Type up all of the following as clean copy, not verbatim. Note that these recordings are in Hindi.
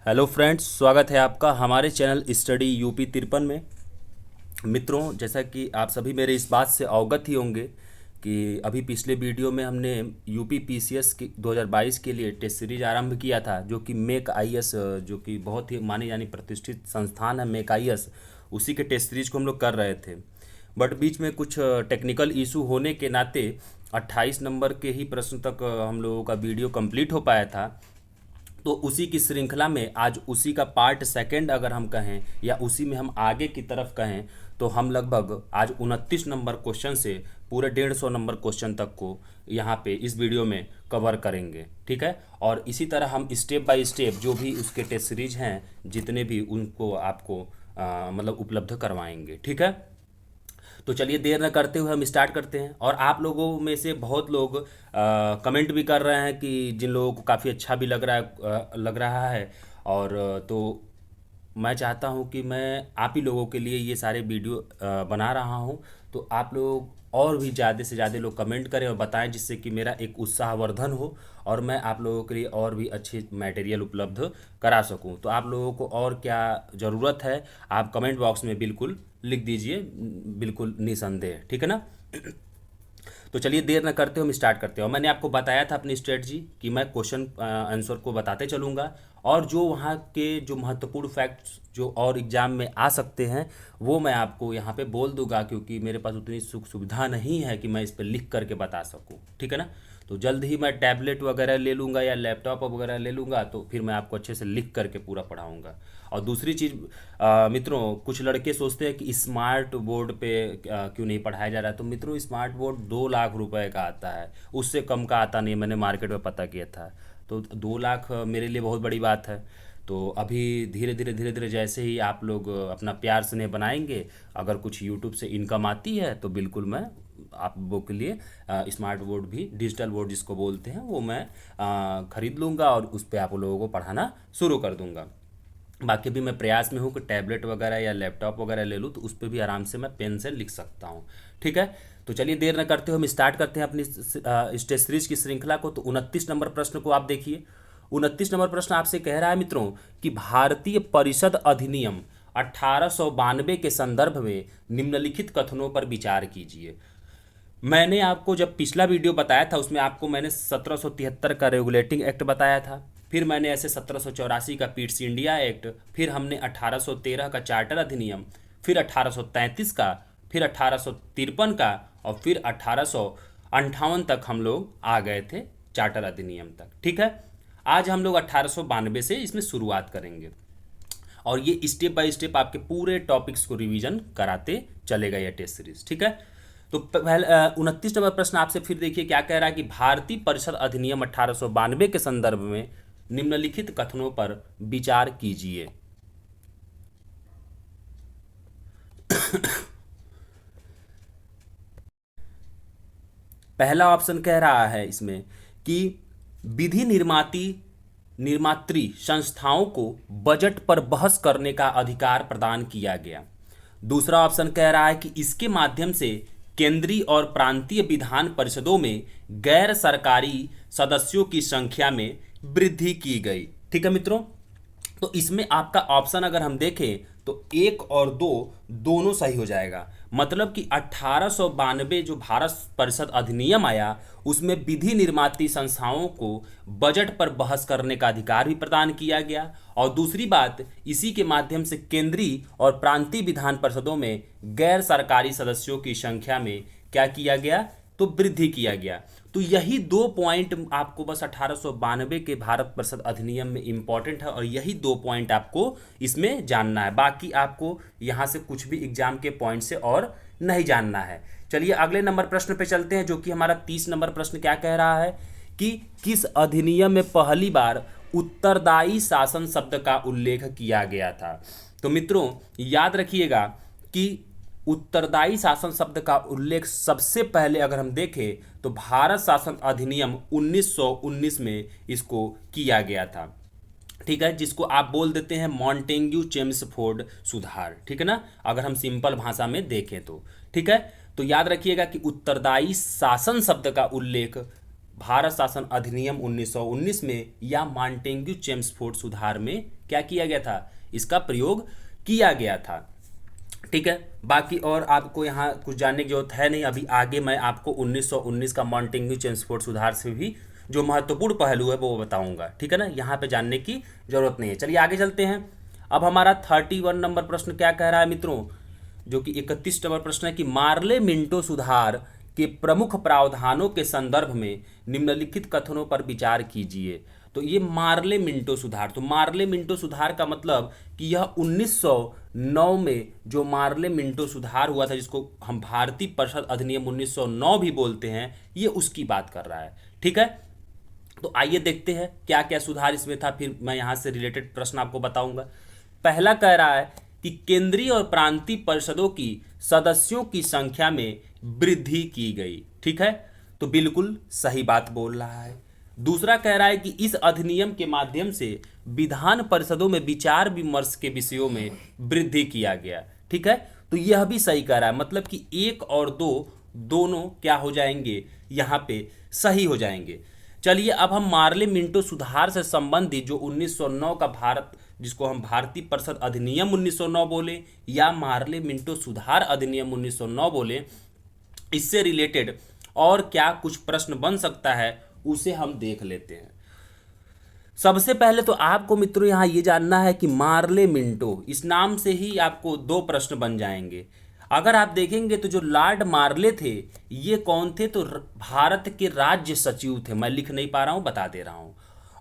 हेलो फ्रेंड्स, स्वागत है आपका हमारे चैनल स्टडी यूपी 53 में। मित्रों, जैसा कि आप सभी मेरे इस बात से अवगत ही होंगे कि अभी पिछले वीडियो में हमने यूपी पीसीएस की 2022 के लिए टेस्ट सीरीज आरंभ किया था, जो कि मेक आईएएस, जो कि बहुत ही मानी जानी प्रतिष्ठित संस्थान है मेक आईएएस, उसी के टेस्ट सीरीज को हम लोग कर रहे थे। बट बीच में कुछ टेक्निकल इशू होने के नाते 28 नंबर के ही प्रश्न तक हम लोगों का वीडियो कंप्लीट हो पाया था। तो उसी की श्रृंखला में आज उसी का पार्ट सेकंड अगर हम कहें, या उसी में हम आगे की तरफ कहें, तो हम लगभग आज 29 नंबर क्वेश्चन से पूरे 150 नंबर क्वेश्चन तक को यहाँ पे इस वीडियो में कवर करेंगे। ठीक है, और इसी तरह हम स्टेप बाय स्टेप जो भी उसके टेस्ट सीरीज हैं जितने भी, उनको आपको मतलब उपलब्ध करवाएंगे। ठीक है, तो चलिए देर न करते हुए हम स्टार्ट करते हैं। और आप लोगों में से बहुत लोग कमेंट भी कर रहे हैं कि जिन लोगों को काफ़ी अच्छा भी लग रहा है। और तो मैं चाहता हूं कि मैं आप ही लोगों के लिए ये सारे वीडियो बना रहा हूं। तो आप लोग और भी ज़्यादा से ज़्यादा लोग कमेंट करें और बताएं, जिससे कि मेरा एक उत्साहवर्धन हो और मैं आप लोगों के लिए और भी अच्छी मटेरियल उपलब्ध करा सकूं। तो आप लोगों को और क्या ज़रूरत है, आप कमेंट बॉक्स में बिल्कुल लिख दीजिए, बिल्कुल निसंदेह। ठीक है ना। तो चलिए देर न करते हम स्टार्ट करते हैं। और मैंने आपको बताया था अपनी स्ट्रेटजी कि मैं क्वेश्चन आंसर को बताते चलूँगा, और जो वहाँ के जो महत्वपूर्ण फैक्ट्स जो और एग्जाम में आ सकते हैं वो मैं आपको यहाँ पे बोल दूंगा, क्योंकि मेरे पास उतनी सुख सुविधा नहीं है कि मैं इस पर लिख करके बता सकूँ। ठीक है ना। तो जल्द ही मैं टैबलेट वगैरह ले लूँगा या लैपटॉप वगैरह ले लूँगा, तो फिर मैं आपको अच्छे से लिख करके पूरा पढ़ाऊँगा। और दूसरी चीज़, मित्रों, कुछ लड़के सोचते हैं कि स्मार्ट बोर्ड पे क्यों नहीं पढ़ाया जा रहा है। तो मित्रों, स्मार्ट बोर्ड 2 लाख रुपए का आता है, उससे कम का आता नहीं है। मैंने मार्केट में पता किया था। तो 2 लाख मेरे लिए बहुत बड़ी बात है। तो अभी धीरे धीरे जैसे ही आप लोग अपना प्यार स्नेह बनाएंगे, अगर कुछ यूट्यूब से इनकम आती है तो बिल्कुल मैं आप लोगों के लिए स्मार्ट बोर्ड भी, डिजिटल बोर्ड जिसको बोलते हैं, वो मैं खरीद लूँगा और उस पर आप लोगों को पढ़ाना शुरू कर दूँगा। बाकी भी मैं प्रयास में हूँ कि टैबलेट वगैरह या लैपटॉप वगैरह ले लूँ, तो उस पर भी आराम से मैं पेन से लिख सकता हूँ। ठीक है, तो चलिए देर न करते हुए हम स्टार्ट करते हैं अपनी टेस्ट सीरीज की श्रृंखला को। तो 29 नंबर प्रश्न को आप देखिए। 29 नंबर प्रश्न आपसे कह रहा है मित्रों कि भारतीय परिषद अधिनियम 1892 के संदर्भ में निम्नलिखित कथनों पर विचार कीजिए। मैंने आपको जब पिछला वीडियो बताया था उसमें आपको मैंने 1773 का रेगुलेटिंग एक्ट बताया था, फिर मैंने ऐसे 1784 का पीट्स इंडिया एक्ट, फिर हमने 1813 का चार्टर अधिनियम, फिर 1833 का, फिर 1853 का, और फिर 1858 तक हम लोग आ गए थे चार्टर अधिनियम तक। ठीक है, आज हम लोग 1892 से इसमें शुरुआत करेंगे, और ये स्टेप बाय स्टेप आपके पूरे टॉपिक्स को रिवीजन कराते चलेगा ये टेस्ट सीरीज। ठीक है, तो पहले 29 नंबर प्रश्न आपसे फिर देखिए क्या कह रहा है कि भारतीय परिषद अधिनियम 1892 के संदर्भ में निम्नलिखित कथनों पर विचार कीजिए। पहला ऑप्शन कह रहा है इसमें कि विधि निर्मात्री संस्थाओं को बजट पर बहस करने का अधिकार प्रदान किया गया। दूसरा ऑप्शन कह रहा है कि इसके माध्यम से केंद्रीय और प्रांतीय विधान परिषदों में गैर सरकारी सदस्यों की संख्या में वृद्धि की गई। ठीक है मित्रों, तो इसमें आपका ऑप्शन अगर हम देखें तो 1 और 2 दोनों सही हो जाएगा। मतलब कि 1892 जो भारत परिषद अधिनियम आया, उसमें विधि निर्मात्री संस्थाओं को बजट पर बहस करने का अधिकार भी प्रदान किया गया, और दूसरी बात, इसी के माध्यम से केंद्रीय और प्रांतीय विधान परिषदों में गैर सरकारी सदस्यों की संख्या में क्या किया गया, तो वृद्धि किया गया। तो यही 2 पॉइंट आपको बस 1892 के भारत परिषद अधिनियम में इंपॉर्टेंट है, और यही 2 पॉइंट आपको इसमें जानना है। बाकी आपको यहाँ से कुछ भी एग्जाम के पॉइंट से और नहीं जानना है। चलिए अगले नंबर प्रश्न पे चलते हैं, जो कि हमारा 30 नंबर प्रश्न क्या कह रहा है कि किस अधिनियम में पहली बार उत्तरदायी शासन शब्द का उल्लेख किया गया था। तो मित्रों याद रखिएगा कि उत्तरदायी शासन शब्द का उल्लेख सबसे पहले अगर हम देखें तो भारत शासन अधिनियम 1919 में इसको किया गया था। ठीक है, जिसको आप बोल देते हैं मॉन्टेग्यू चेम्सफोर्ड सुधार। ठीक है ना, अगर हम सिंपल भाषा में देखें तो। ठीक है, तो याद रखिएगा कि उत्तरदायी शासन शब्द का उल्लेख भारत शासन अधिनियम 1919 में या मॉन्टेग्यू चेम्सफोर्ड सुधार में क्या किया गया था, इसका प्रयोग किया गया था। ठीक है, बाकी और आपको यहाँ कुछ जानने की जरूरत है नहीं। अभी आगे मैं आपको 1919 का मॉन्टेग्यू चेम्सफोर्ड सुधार से भी जो महत्वपूर्ण पहलू है वो बताऊंगा। ठीक है ना, यहाँ पे जानने की जरूरत नहीं है। चलिए आगे चलते हैं। अब हमारा 31 नंबर प्रश्न क्या कह रहा है मित्रों, जो कि 31 नंबर प्रश्न है कि मार्ले मिंटो सुधार के प्रमुख प्रावधानों के संदर्भ में निम्नलिखित कथनों पर विचार कीजिए। तो ये मार्ले मिंटो सुधार, तो मार्ले मिंटो सुधार का मतलब कि यह 1909 में जो मार्ले मिंटो सुधार हुआ था, जिसको हम भारतीय परिषद अधिनियम 1909 भी बोलते हैं, ये उसकी बात कर रहा है। ठीक है, तो आइए देखते हैं क्या क्या सुधार इसमें था, फिर मैं यहाँ से रिलेटेड प्रश्न आपको बताऊंगा। पहला कह रहा है कि केंद्रीय और प्रांतीय परिषदों की सदस्यों की संख्या में वृद्धि की गई। ठीक है, तो बिल्कुल सही बात बोल रहा है। दूसरा कह रहा है कि इस अधिनियम के माध्यम से विधान परिषदों में विचार विमर्श के विषयों में वृद्धि किया गया। ठीक है, तो यह भी सही कह रहा है, मतलब कि 1 और 2 दोनों क्या हो जाएंगे, यहाँ पे सही हो जाएंगे। चलिए अब हम मार्ले मिंटो सुधार से संबंधित जो 1909 का भारत, जिसको हम भारतीय परिषद अधिनियम 1909 बोले या मार्ले मिंटो सुधार अधिनियम 1909 बोले, इससे रिलेटेड और क्या कुछ प्रश्न बन सकता है उसे हम देख लेते हैं। सबसे पहले तो आपको मित्रों यहाँ ये जानना है कि मार्ले मिंटो, इस नाम से ही आपको 2 प्रश्न बन जाएंगे। अगर आप देखेंगे तो जो लॉर्ड मार्ले थे ये कौन थे, तो भारत के राज्य सचिव थे। मैं लिख नहीं पा रहा हूँ, बता दे रहा हूँ।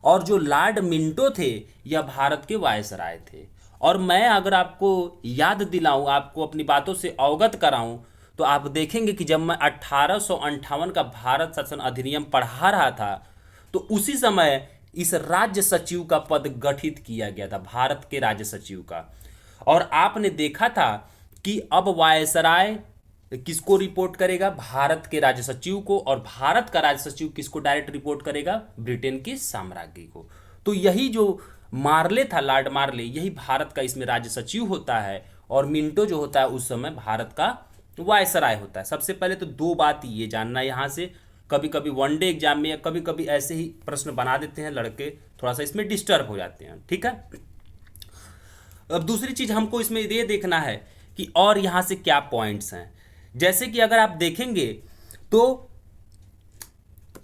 और जो लॉर्ड मिंटो थे यह भारत के वायसराय थे। और मैं अगर आपको याद दिलाऊं, आपको अपनी बातों से अवगत कराऊं, तो आप देखेंगे कि जब मैं 1858 का भारत शासन अधिनियम पढ़ा रहा था तो उसी समय इस राज्य सचिव का पद गठित किया गया था, भारत के राज्य सचिव का। और आपने देखा था कि अब वायसराय किसको रिपोर्ट करेगा, भारत के राज्य सचिव को, और भारत का राज्य सचिव किसको डायरेक्ट रिपोर्ट करेगा, ब्रिटेन के साम्राज्ञी को। तो यही जो मार्ले था, लॉर्ड मार्ले, यही भारत का इसमें राज्य सचिव होता है, और मिंटो जो होता है उस समय भारत का वायसराय होता है। सबसे पहले तो 2 बात ये जानना है यहाँ से। कभी कभी वनडे एग्जाम में या कभी कभी ऐसे ही प्रश्न बना देते हैं लड़के, थोड़ा सा इसमें डिस्टर्ब हो जाते हैं। ठीक है, अब दूसरी चीज हमको इसमें ये देखना है कि और यहाँ से क्या पॉइंट्स हैं। जैसे कि अगर आप देखेंगे तो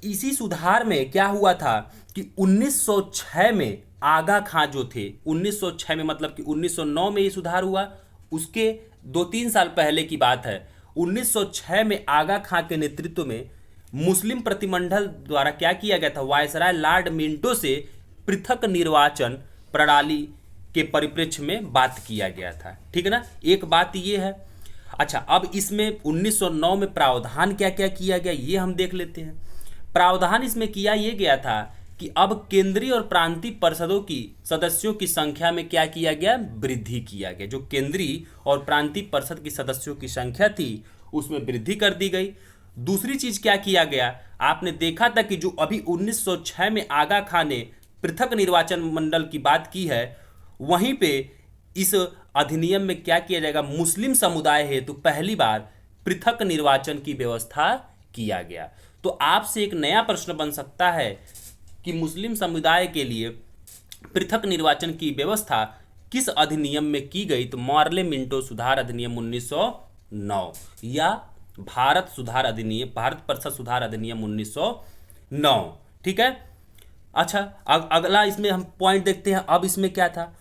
इसी सुधार में क्या हुआ था कि 1906 में आगा खां जो थे, 1906 में मतलब कि 1909 में ये सुधार हुआ, उसके 2-3 साल पहले की बात है। 1906 में आगा खां के नेतृत्व में मुस्लिम प्रतिमंडल द्वारा क्या किया गया था, वायसराय लॉर्ड मिंटो से पृथक निर्वाचन प्रणाली के परिप्रेक्ष्य में बात किया गया था। ठीक है ना, एक बात ये है। अच्छा, अब इसमें 1909 में प्रावधान क्या क्या किया गया ये हम देख लेते हैं। प्रावधान इसमें किया ये गया था कि अब केंद्रीय और प्रांतीय परिषदों की सदस्यों की संख्या में क्या किया गया, वृद्धि किया गया। जो केंद्रीय और प्रांतीय परिषद की सदस्यों की संख्या थी उसमें वृद्धि कर दी गई। दूसरी चीज क्या किया गया, आपने देखा था कि जो अभी 1906 में आगा खां ने पृथक निर्वाचन मंडल की बात की है, वहीं पे इस अधिनियम में क्या किया जाएगा, मुस्लिम समुदाय हेतु पहली बार पृथक निर्वाचन की व्यवस्था किया गया। तो आपसे एक नया प्रश्न बन सकता है कि मुस्लिम समुदाय के लिए पृथक निर्वाचन की व्यवस्था किस अधिनियम में की गई, तो मार्ले मिंटो सुधार अधिनियम 1909 या भारत सुधार अधिनियम, भारत परिषद सुधार अधिनियम 1909। ठीक है, अच्छा अगला इसमें हम पॉइंट देखते हैं। अब इसमें क्या था,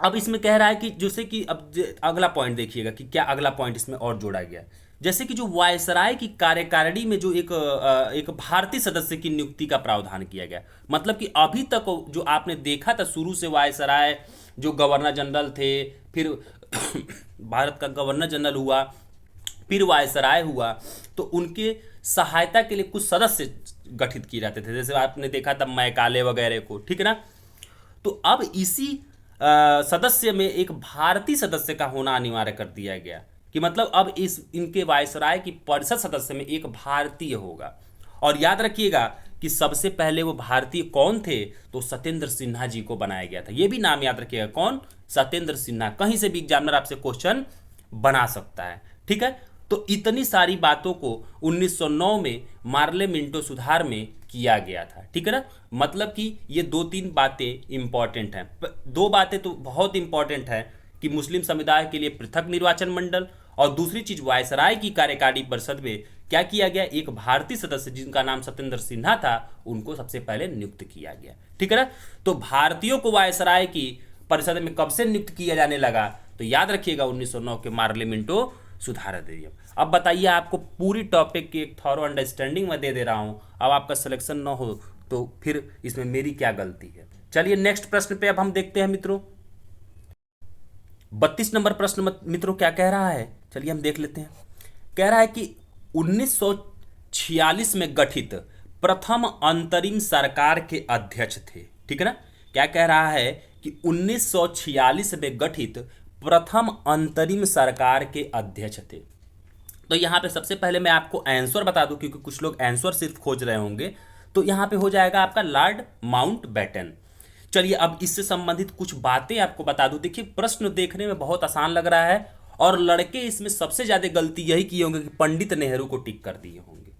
अब इसमें कह रहा है कि जैसे कि अब अगला पॉइंट देखिएगा कि क्या अगला पॉइंट इसमें और जोड़ा गया। जैसे कि जो वायसराय की कार्यकारिणी में जो एक भारतीय सदस्य की नियुक्ति का प्रावधान किया गया, मतलब कि अभी तक जो आपने देखा था शुरू से वायसराय जो गवर्नर जनरल थे, फिर भारत का गवर्नर जनरल हुआ, फिर वायसराय हुआ, तो उनके सहायता के लिए कुछ सदस्य गठित किए जाते थे, जैसे आपने देखा था मैकाले वगैरह को। ठीक है ना, तो अब इसी सदस्य में एक भारतीय सदस्य का होना अनिवार्य कर दिया गया कि मतलब अब इस इनके वायसराय की परिषद सदस्य में एक भारतीय होगा। और याद रखिएगा कि सबसे पहले वो भारतीय कौन थे, तो सत्येंद्र सिन्हा जी को बनाया गया था। ये भी नाम याद रखिएगा, कौन, सत्येंद्र सिन्हा। कहीं से भी एग्जामिनर आपसे क्वेश्चन बना सकता है। ठीक है, तो इतनी सारी बातों को 1909 में मार्ले मिंटो सुधार में किया गया था। ठीक है ना, मतलब कि ये दो तीन बातें इंपॉर्टेंट हैं। दो बातें तो बहुत इंपॉर्टेंट है कि मुस्लिम समुदाय के लिए पृथक निर्वाचन मंडल, और दूसरी चीज वायसराय की कार्यकारी परिषद में क्या किया गया, एक भारतीय सदस्य जिनका नाम सत्येंद्र सिन्हा था उनको सबसे पहले नियुक्त किया गया। ठीक है ना, तो भारतीयों को वायसराय की परिषद में कब से नियुक्त किया जाने लगा, तो याद रखिएगा 1909 के मार्ले मिंटो सुधार अधिनियम। अब बताइए, आपको पूरी टॉपिक की एक थॉरो अंडरस्टैंडिंग मैं दे दे रहा हूं, अब आपका सिलेक्शन ना हो तो फिर इसमें मेरी क्या गलती है। चलिए नेक्स्ट प्रश्न पे अब हम देखते हैं मित्रों। 32 नंबर प्रश्न मित्रों क्या कह रहा है, चलिए हम देख लेते हैं। कह रहा है कि 1946 में गठित प्रथम अंतरिम सरकार के अध्यक्ष थे। ठीक है ना, क्या कह रहा है कि 1946 में गठित प्रथम अंतरिम सरकार के अध्यक्ष थे। तो यहां पे सबसे पहले मैं आपको आंसर बता दूं, क्योंकि कुछ लोग आंसर सिर्फ खोज रहे होंगे, तो यहां पे हो जाएगा आपका लॉर्ड माउंटबेटन। चलिए अब इससे संबंधित कुछ बातें आपको बता दूं। देखिए प्रश्न देखने में बहुत आसान लग रहा है, और लड़के इसमें सबसे ज्यादा गलती यही किए होंगे कि पंडित नेहरू को टिक कर दिए होंगे।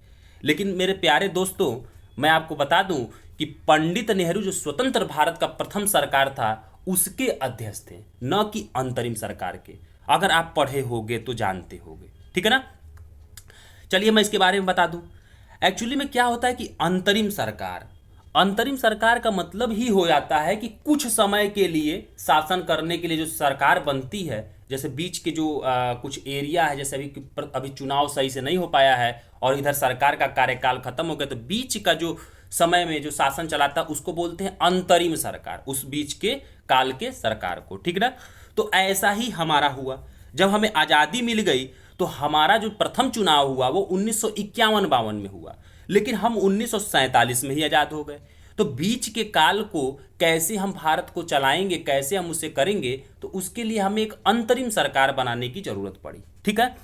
लेकिन मेरे प्यारे दोस्तों, मैं आपको बता दूं कि पंडित नेहरू जो स्वतंत्र भारत का प्रथम सरकार था उसके अध्यक्ष थे, न कि अंतरिम सरकार के। अगर आप पढ़े होगे तो जानते होगे। ठीक है ना, चलिए मैं इसके बारे में बता दूं। एक्चुअली में क्या होता है कि अंतरिम सरकार का मतलब ही हो जाता है कि कुछ समय के लिए शासन करने के लिए जो सरकार बनती है, जैसे बीच के जो कुछ एरिया है, जैसे अभी चुनाव सही से नहीं हो पाया है और इधर सरकार का कार्यकाल खत्म हो गया, तो बीच का जो समय में जो शासन चलाता है उसको बोलते हैं अंतरिम सरकार, उस बीच के काल के सरकार को। ठीक ना, तो ऐसा ही हमारा हुआ। जब हमें आज़ादी मिल गई तो हमारा जो प्रथम चुनाव हुआ वो 1951-52 में हुआ, लेकिन हम 1947 में ही आज़ाद हो गए। तो बीच के काल को कैसे हम भारत को चलाएंगे, कैसे हम उसे करेंगे, तो उसके लिए हमें एक अंतरिम सरकार बनाने की जरूरत पड़ी। ठीक है,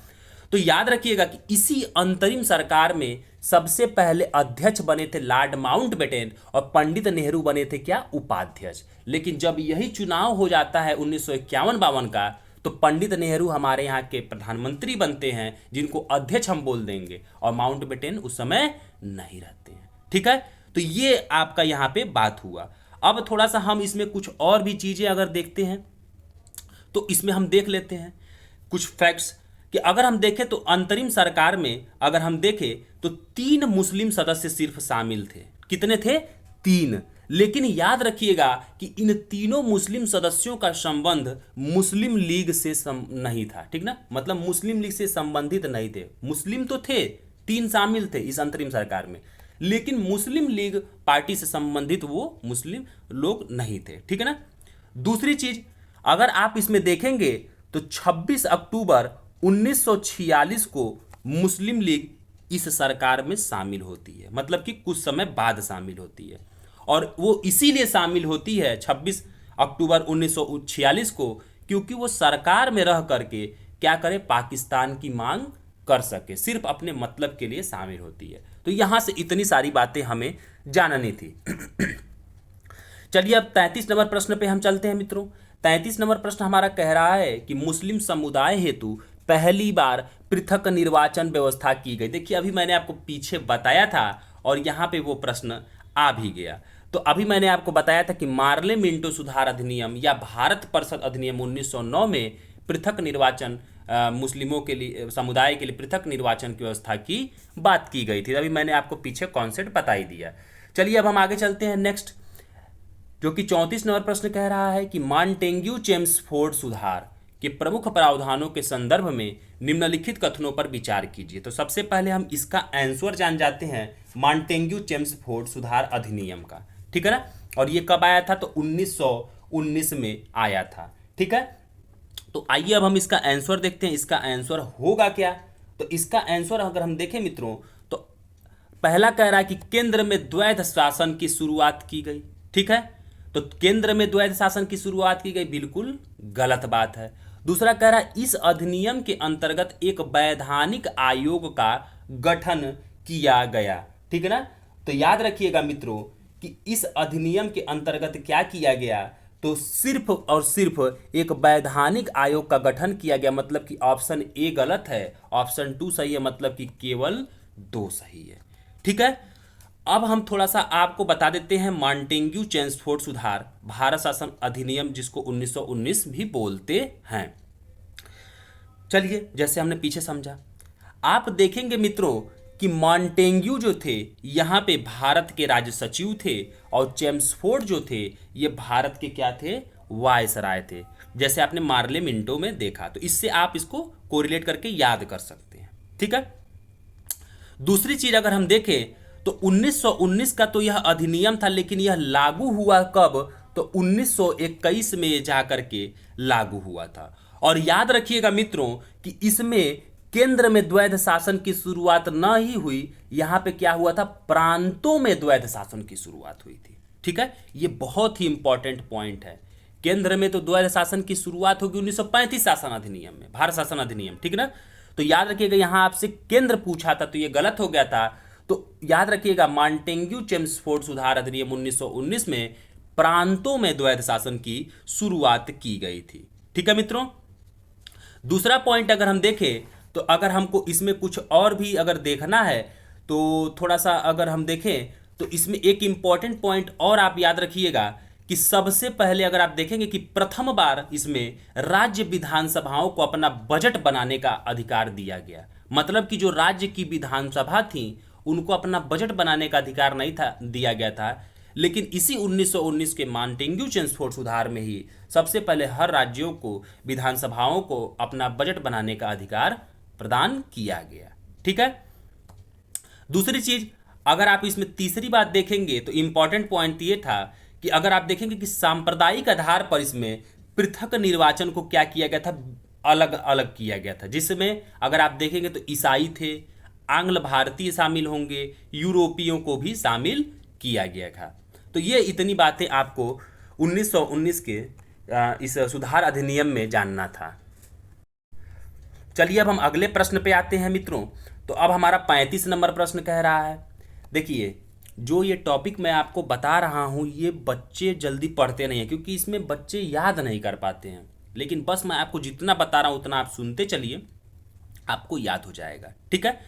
तो याद रखिएगा कि इसी अंतरिम सरकार में सबसे पहले अध्यक्ष बने थे लॉर्ड माउंटबेटन, और पंडित नेहरू बने थे क्या, उपाध्यक्ष। लेकिन जब यही चुनाव हो जाता है 1951-52 का, तो पंडित नेहरू हमारे यहाँ के प्रधानमंत्री बनते हैं, जिनको अध्यक्ष हम बोल देंगे, और माउंटबेटन उस समय नहीं रहते हैं। ठीक है, तो ये आपका यहाँ पे बात हुआ। अब थोड़ा सा हम इसमें कुछ और भी चीजें अगर देखते हैं, तो इसमें हम देख लेते हैं कुछ फैक्ट्स कि अगर हम देखें तो अंतरिम सरकार में अगर हम देखें तो 3 मुस्लिम सदस्य सिर्फ शामिल थे। कितने थे? 3। लेकिन याद रखिएगा कि इन तीनों मुस्लिम सदस्यों का संबंध मुस्लिम लीग से नहीं था। ठीक ना, मतलब मुस्लिम लीग से संबंधित नहीं थे। मुस्लिम तो थे, 3 शामिल थे इस अंतरिम सरकार में, लेकिन मुस्लिम लीग पार्टी से संबंधित वो मुस्लिम लोग नहीं थे। ठीक है ना। दूसरी चीज, अगर आप इसमें देखेंगे तो 26 अक्टूबर 1946 को मुस्लिम लीग इस सरकार में शामिल होती है, मतलब कि कुछ समय बाद शामिल होती है, और वो इसीलिए शामिल होती है 26 अक्टूबर 1946 को, क्योंकि वो सरकार में रह करके क्या करे, पाकिस्तान की मांग कर सके, सिर्फ अपने मतलब के लिए शामिल होती है। तो यहां से इतनी सारी बातें हमें जाननी थी। चलिए अब 33 नंबर प्रश्न पे हम चलते हैं मित्रों। 33 नंबर प्रश्न हमारा कह रहा है कि मुस्लिम समुदाय हेतु पहली बार पृथक निर्वाचन व्यवस्था की गई। देखिए अभी मैंने आपको पीछे बताया था और यहाँ पे वो प्रश्न आ भी गया। तो अभी मैंने आपको बताया था कि मार्ले मिंटो सुधार अधिनियम या भारत परिषद अधिनियम 1909 में पृथक निर्वाचन मुस्लिमों के लिए, समुदाय के लिए पृथक निर्वाचन की व्यवस्था की बात की गई थी। अभी मैंने आपको पीछे कॉन्सेप्ट बता ही दिया। चलिए अब हम आगे चलते हैं नेक्स्ट, जो कि 34 नंबर प्रश्न कह रहा है कि मॉन्टेग्यू चेम्सफोर्ड सुधार के प्रमुख प्रावधानों के संदर्भ में निम्नलिखित कथनों पर विचार कीजिए। तो सबसे पहले हम इसका आंसर जान जाते हैं मॉन्टेग्यू चेम्सफोर्ड सुधार अधिनियम का। ठीक है ना, और ये कब आया था? तो 1919 में आया था। ठीक है, तो आइए अब हम इसका आंसर देखते हैं, इसका आंसर होगा क्या। तो इसका आंसर अगर हम देखें मित्रों, तो पहला कह रहा है कि केंद्र में द्वैध शासन की शुरुआत की गई। ठीक है, तो केंद्र में द्वैध शासन की शुरुआत की गई, बिल्कुल गलत बात है। दूसरा कह रहा है इस अधिनियम के अंतर्गत एक वैधानिक आयोग का गठन किया गया। ठीक है ना, तो याद रखिएगा मित्रों कि इस अधिनियम के अंतर्गत क्या किया गया, तो सिर्फ और सिर्फ एक वैधानिक आयोग का गठन किया गया, मतलब कि ऑप्शन ए गलत है, ऑप्शन 2 सही है, मतलब कि केवल 2 सही है। ठीक है, अब हम थोड़ा सा आपको बता देते हैं मॉन्टेग्यू चेम्सफोर्ड सुधार भारत शासन अधिनियम, जिसको 1919 भी बोलते हैं। चलिए, जैसे हमने पीछे समझा, आप देखेंगे मित्रों कि मॉन्टेग्यू जो थे यहाँ पे भारत के राज्य सचिव थे, और चेम्सफोर्ड जो थे ये भारत के क्या थे, वायसराय थे, जैसे आपने मार्ले मिंटो में देखा। तो इससे आप इसको कोरिलेट करके याद कर सकते हैं। ठीक है, दूसरी चीज अगर हम देखें तो 1919 का तो यह अधिनियम था, लेकिन यह लागू हुआ कब, तो 1921 में जाकर के लागू हुआ था। और याद रखिएगा मित्रों कि इसमें केंद्र में द्वैध शासन की शुरुआत न ही हुई, यहां पे क्या हुआ था, प्रांतों में द्वैध शासन की शुरुआत हुई थी। ठीक है, ये बहुत ही इंपॉर्टेंट पॉइंट है। केंद्र में तो द्वैध शासन की शुरुआत होगी 1935 शासन अधिनियम में, भारत शासन अधिनियम, ठीक ना। तो याद रखिएगा, यहां आपसे केंद्र पूछा था तो ये गलत हो गया था। तो याद रखिएगा मॉन्टेग्यू चेम्सफोर्ड सुधार अधिनियम 1919 में प्रांतों में द्वैध शासन की शुरुआत की गई थी। ठीक है मित्रों, दूसरा पॉइंट अगर हम देखें तो अगर हमको इसमें कुछ और भी अगर देखना है तो थोड़ा सा अगर हम देखें तो इसमें एक इंपॉर्टेंट पॉइंट और आप याद रखिएगा कि सबसे पहले अगर आप देखेंगे कि प्रथम बार इसमें राज्य विधानसभाओं को अपना बजट बनाने का अधिकार दिया गया। मतलब कि जो राज्य की विधानसभा थी उनको अपना बजट बनाने का अधिकार नहीं था दिया गया था, लेकिन इसी 1919 के मॉन्टेग्यू चेम्सफोर्ड सुधार में ही सबसे पहले हर राज्यों को, विधानसभाओं को अपना बजट बनाने का अधिकार प्रदान किया गया। ठीक है, दूसरी चीज अगर आप इसमें तीसरी बात देखेंगे तो इंपॉर्टेंट पॉइंट ये था कि अगर आप देखेंगे कि सांप्रदायिक आधार पर इसमें पृथक निर्वाचन को क्या किया गया था, अलग अलग किया गया था, जिसमें अगर आप देखेंगे तो ईसाई थे, आंग्ल भारतीय शामिल होंगे, यूरोपियों को भी शामिल किया गया था। तो ये इतनी बातें आपको 1919 के इस सुधार अधिनियम में जानना था। चलिए अब हम अगले प्रश्न पे आते हैं मित्रों। तो अब हमारा 35 नंबर प्रश्न कह रहा है, देखिए जो ये टॉपिक मैं आपको बता रहा हूँ ये बच्चे जल्दी पढ़ते नहीं हैं, क्योंकि इसमें बच्चे याद नहीं कर पाते हैं, लेकिन बस मैं आपको जितना बता रहा हूँ उतना आप सुनते चलिए, आपको याद हो जाएगा। ठीक है,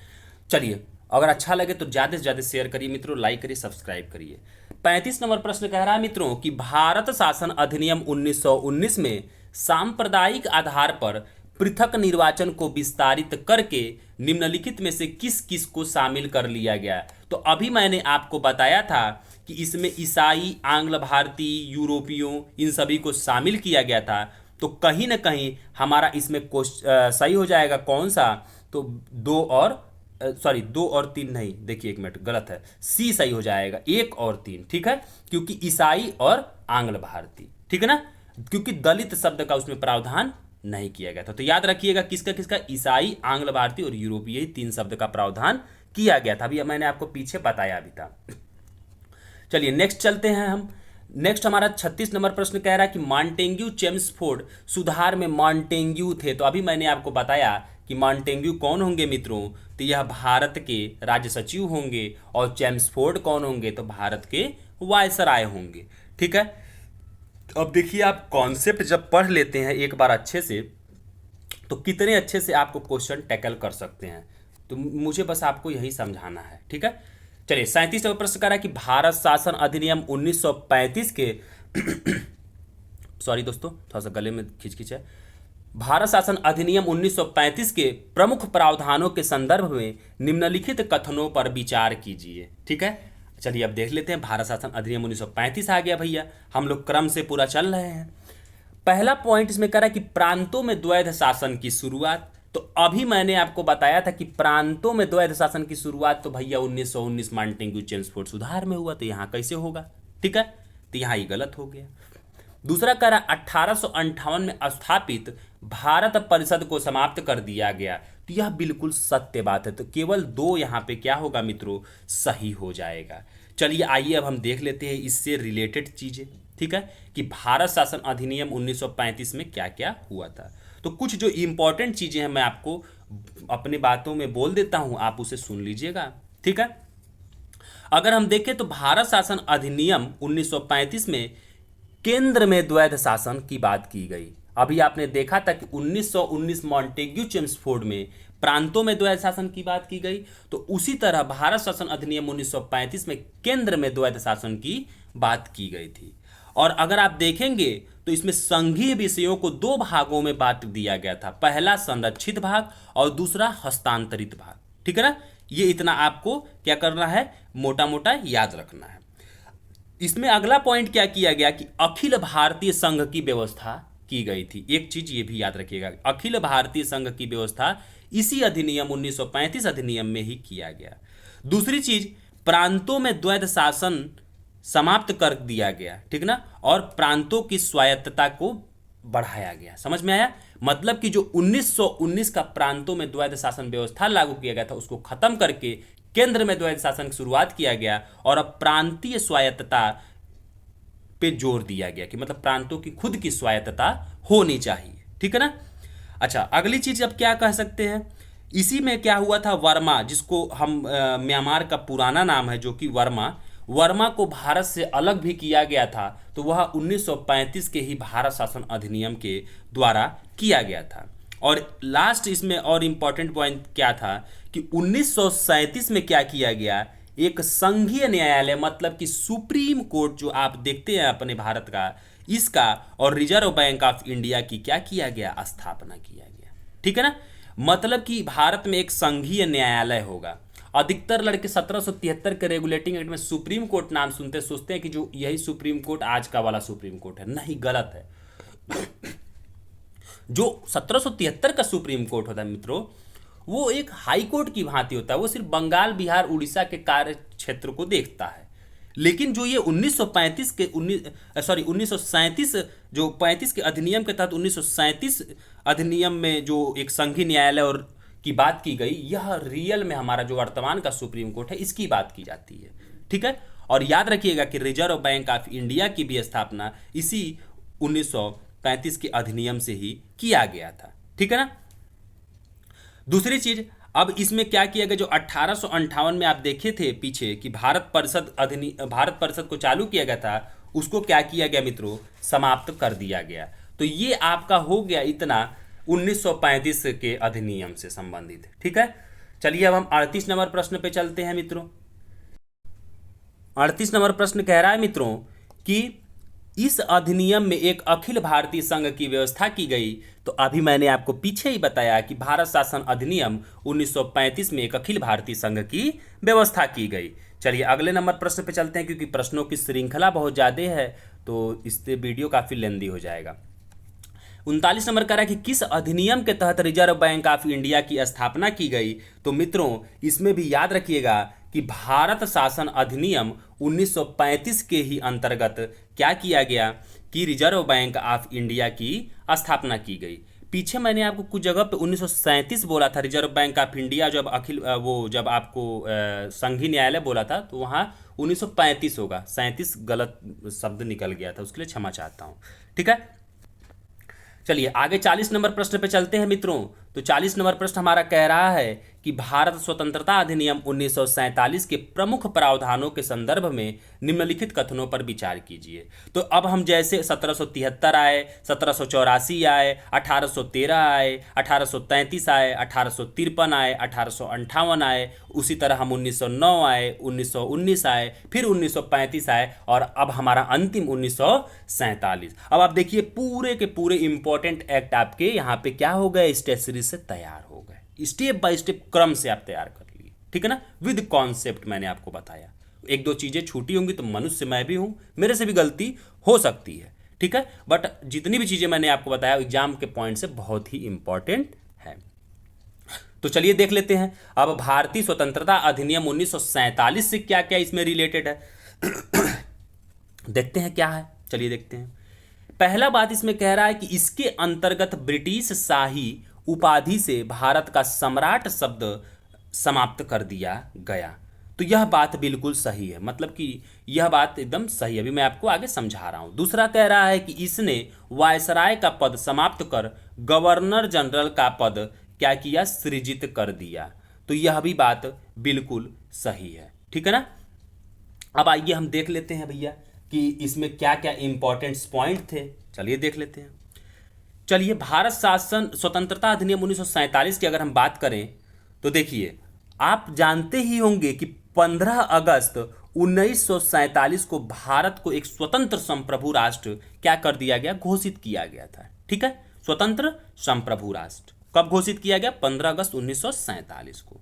चलिए अगर अच्छा लगे तो ज़्यादा से ज़्यादा शेयर करिए मित्रों, लाइक करिए, सब्सक्राइब करिए। 35 नंबर प्रश्न कह रहा है मित्रों कि भारत शासन अधिनियम 1919 में सांप्रदायिक आधार पर पृथक निर्वाचन को विस्तारित करके निम्नलिखित में से किस किस को शामिल कर लिया गया। तो अभी मैंने आपको बताया था कि इसमें ईसाई, आंग्ल भारतीय, यूरोपियों, इन सभी को शामिल किया गया था। तो कहीं ना कहीं हमारा इसमें सही हो जाएगा कौन सा, तो 2 और 3 नहीं, देखिए एक मिनट गलत है, सी सही हो जाएगा, 1 और 3। ठीक है, क्योंकि ईसाई और आंग्ल भारतीय, ठीक है ना, क्योंकि दलित शब्द का उसमें प्रावधान नहीं किया गया था। तो याद रखिएगा किसका किसका, ईसाई, आंग्ल भारतीय और यूरोपीय, 3 शब्द का प्रावधान किया गया था। अभी मैंने आपको पीछे बताया भी था। चलिए नेक्स्ट चलते हैं हम। नेक्स्ट हमारा 36 नंबर प्रश्न कह रहा है कि मॉन्टेग्यू चेम्सफोर्ड सुधार में मॉन्टेग्यू थे। तो अभी मैंने आपको बताया कि मॉन्टेग्यू कौन होंगे मित्रों, तो यह भारत के राज्य सचिव होंगे, और चेम्सफोर्ड कौन होंगे, तो भारत के वायसराय होंगे। ठीक है, अब देखिए आप कॉन्सेप्ट जब पढ़ लेते हैं एक बार अच्छे से तो कितने अच्छे से आपको क्वेश्चन टैकल कर सकते हैं। तो मुझे बस आपको यही समझाना है। ठीक है, चलिए 37 नंबर प्रश्न कर रहा है कि भारत शासन अधिनियम 1935 के सॉरी दोस्तों थोड़ा सा गले में खिचखिच है। भारत शासन अधिनियम 1935 के प्रमुख प्रावधानों के संदर्भ में निम्नलिखित कथनों पर विचार कीजिए। ठीक है, चलिए अब देख लेते हैं। भारत शासन अधिनियम 1935 आ गया भैया, हम लोग क्रम से पूरा चल रहे हैं। पहला पॉइंट इसमें कह रहा है कि प्रांतों में द्वैध शासन की शुरुआत। तो अभी मैंने आपको बताया था कि प्रांतों में द्वैध शासन की शुरुआत तो भैया 1919 मॉन्टेग्यू चेम्सफोर्ड सुधार में हुआ, तो यहाँ कैसे होगा। ठीक है, तो यहाँ ये गलत हो गया। दूसरा कह रहा 1858 में स्थापित भारत परिषद को समाप्त कर दिया गया। तो यह बिल्कुल सत्य बात है। तो केवल 2 यहाँ पे क्या होगा मित्रों, सही हो जाएगा। चलिए आइए अब हम देख लेते हैं इससे रिलेटेड चीजें। ठीक है, कि भारत शासन अधिनियम 1935 में क्या क्या हुआ था। तो कुछ जो इंपॉर्टेंट चीजें हैं मैं आपको अपनी बातों में बोल देता हूं, आप उसे सुन लीजिएगा। ठीक है, अगर हम देखें तो भारत शासन अधिनियम 1935 में केंद्र में द्वैध शासन की बात की गई। अभी आपने देखा था कि 1919 मॉन्टेग्यू चेम्सफोर्ड में प्रांतों में द्वैध शासन की बात की गई, तो उसी तरह भारत शासन अधिनियम 1935 में केंद्र में द्वैध शासन की बात की गई थी। और अगर आप देखेंगे तो इसमें संघीय विषयों को दो भागों में बांट दिया गया था, पहला संरक्षित भाग और दूसरा हस्तांतरित भाग। ठीक है ना, ये इतना आपको क्या करना है, मोटा मोटा याद रखना है। इसमें अगला पॉइंट क्या किया गया कि अखिल भारतीय संघ की व्यवस्था की गई थी। एक चीज ये भी याद रखिएगा, अखिल भारतीय संघ की व्यवस्था इसी अधिनियम 1935 अधिनियम में ही किया गया। दूसरी चीज, प्रांतों में द्वैध शासन समाप्त कर दिया गया, ठीक ना, और प्रांतों की स्वायत्तता को बढ़ाया गया। समझ में आया? मतलब कि जो 1919 का प्रांतों में द्वैध शासन व्यवस्था लागू किया गया था उसको खत्म करके केंद्र में द्वैध शासन की शुरुआत किया गया और अब प्रांतीय स्वायत्तता पे जोर दिया गया कि मतलब प्रांतों की खुद की स्वायत्तता होनी चाहिए। ठीक है ना। अच्छा, अगली चीज अब क्या कह सकते हैं, इसी में क्या हुआ था, वर्मा, जिसको हम म्यांमार का पुराना नाम है जो कि वर्मा को भारत से अलग भी किया गया था, तो वह 1935 के ही भारत शासन अधिनियम के द्वारा किया गया था। और लास्ट इसमें और इंपॉर्टेंट पॉइंट क्या था कि 1937 में क्या किया गया, एक संघीय न्यायालय मतलब कि सुप्रीम कोर्ट जो आप देखते हैं अपने भारत का, इसका और रिजर्व बैंक ऑफ इंडिया की क्या किया गया, स्थापना किया गया। ठीक है ना, मतलब कि भारत में एक संघीय न्यायालय होगा। अधिकतर लड़के 1773 के रेगुलेटिंग एक्ट में सुप्रीम कोर्ट नाम सुनते सोचते हैं कि जो यही सुप्रीम कोर्ट आज का वाला सुप्रीम कोर्ट है। नहीं, गलत है। जो 1773 का सुप्रीम कोर्ट होता है मित्रों, वो एक हाई कोर्ट की भांति होता है। वो सिर्फ बंगाल, बिहार, उड़ीसा के कार्य क्षेत्र को देखता है। लेकिन जो ये 1937 जो 35 के अधिनियम के तहत 1937 अधिनियम में जो एक संघीय न्यायालय और की बात की गई, यह रियल में हमारा जो वर्तमान का सुप्रीम कोर्ट है इसकी बात की जाती है। ठीक है, और याद रखिएगा कि रिजर्व बैंक ऑफ इंडिया की भी स्थापना इसी 1935 के अधिनियम से ही किया गया था। ठीक है ना। दूसरी चीज, अब इसमें क्या किया गया, जो 1858 में आप देखे थे पीछे कि भारत परिषद को चालू किया गया था, उसको क्या किया गया मित्रों, समाप्त कर दिया गया। तो ये आपका हो गया इतना 1935 के अधिनियम से संबंधित। ठीक है, चलिए अब हम 38 नंबर प्रश्न पे चलते हैं मित्रों। 38 नंबर प्रश्न कह रहा है मित्रों कि इस अधिनियम में एक अखिल भारतीय संघ की व्यवस्था की गई। तो अभी मैंने आपको पीछे ही बताया कि भारत शासन अधिनियम 1935 में एक अखिल भारतीय संघ की व्यवस्था की गई। चलिए अगले नंबर प्रश्न पे चलते हैं, क्योंकि प्रश्नों की श्रृंखला बहुत ज़्यादा है तो इससे वीडियो काफ़ी लेंदी हो जाएगा। 39 नंबर कह रहा है कि किस अधिनियम के तहत रिजर्व बैंक ऑफ इंडिया की स्थापना की गई। तो मित्रों इसमें भी याद रखिएगा कि भारत शासन अधिनियम 1935 के ही अंतर्गत क्या किया गया कि रिजर्व बैंक ऑफ इंडिया की स्थापना की गई। पीछे मैंने आपको कुछ जगह पे 1937 बोला था, रिजर्व बैंक ऑफ इंडिया जब जब आपको संघीय न्यायालय बोला था तो वहाँ 1935 होगा, 37 गलत शब्द निकल गया था, उसके लिए क्षमा चाहता हूँ। ठीक है, चलिए आगे 40 नंबर प्रश्न पे चलते हैं मित्रों। तो 40 नंबर प्रश्न हमारा कह रहा है कि भारत स्वतंत्रता अधिनियम 1947 के प्रमुख प्रावधानों के संदर्भ में निम्नलिखित कथनों पर विचार कीजिए। तो अब हम जैसे 1773 आए, 1784 आए, 1813 आए, 1833 आए, 1853 आए, 1858 आए, उसी तरह हम 1909 आए, 1919 आए, फिर 1935 आए और अब हमारा अंतिम 1947। अब आप देखिए पूरे के पूरे इंपॉर्टेंट एक्ट आपके यहाँ पे क्या हो गए, स्टेशनरी से तैयार हो गए। स्टेप बाय स्टेप क्रम से आप तैयार कर लिए। ठीक है ना, विद कॉन्सेप्ट मैंने आपको बताया। एक दो चीजें छूटी होंगी तो मनुष्य मैं भी हूं, मेरे से भी गलती हो सकती है। ठीक है, बट जितनी भी चीजें मैंने आपको बताया एग्जाम के पॉइंट से बहुत ही इंपॉर्टेंट है। तो चलिए देख लेते हैं अब भारतीय स्वतंत्रता अधिनियम 1947 से क्या क्या इसमें रिलेटेड है। देखते हैं क्या है, चलिए देखते हैं। पहला बात इसमें कह रहा है कि इसके अंतर्गत ब्रिटिश शाही उपाधि से भारत का सम्राट शब्द समाप्त कर दिया गया। तो यह बात बिल्कुल सही है, मतलब कि यह बात एकदम सही है। अभी मैं आपको आगे समझा रहा हूं। दूसरा कह रहा है कि इसने वायसराय का पद समाप्त कर गवर्नर जनरल का पद क्या किया, सृजित कर दिया। तो यह भी बात बिल्कुल सही है। ठीक है ना। अब आइए हम देख लेते हैं भैया कि इसमें क्या क्या इंपॉर्टेंट पॉइंट थे, चलिए देख लेते हैं। चलिए, भारत शासन स्वतंत्रता अधिनियम 1947 की अगर हम बात करें तो देखिए, आप जानते ही होंगे कि 15 अगस्त 1947 को भारत को एक स्वतंत्र संप्रभु राष्ट्र क्या कर दिया गया, घोषित किया गया था। ठीक है, स्वतंत्र संप्रभु राष्ट्र कब घोषित किया गया, 15 अगस्त 1947 को।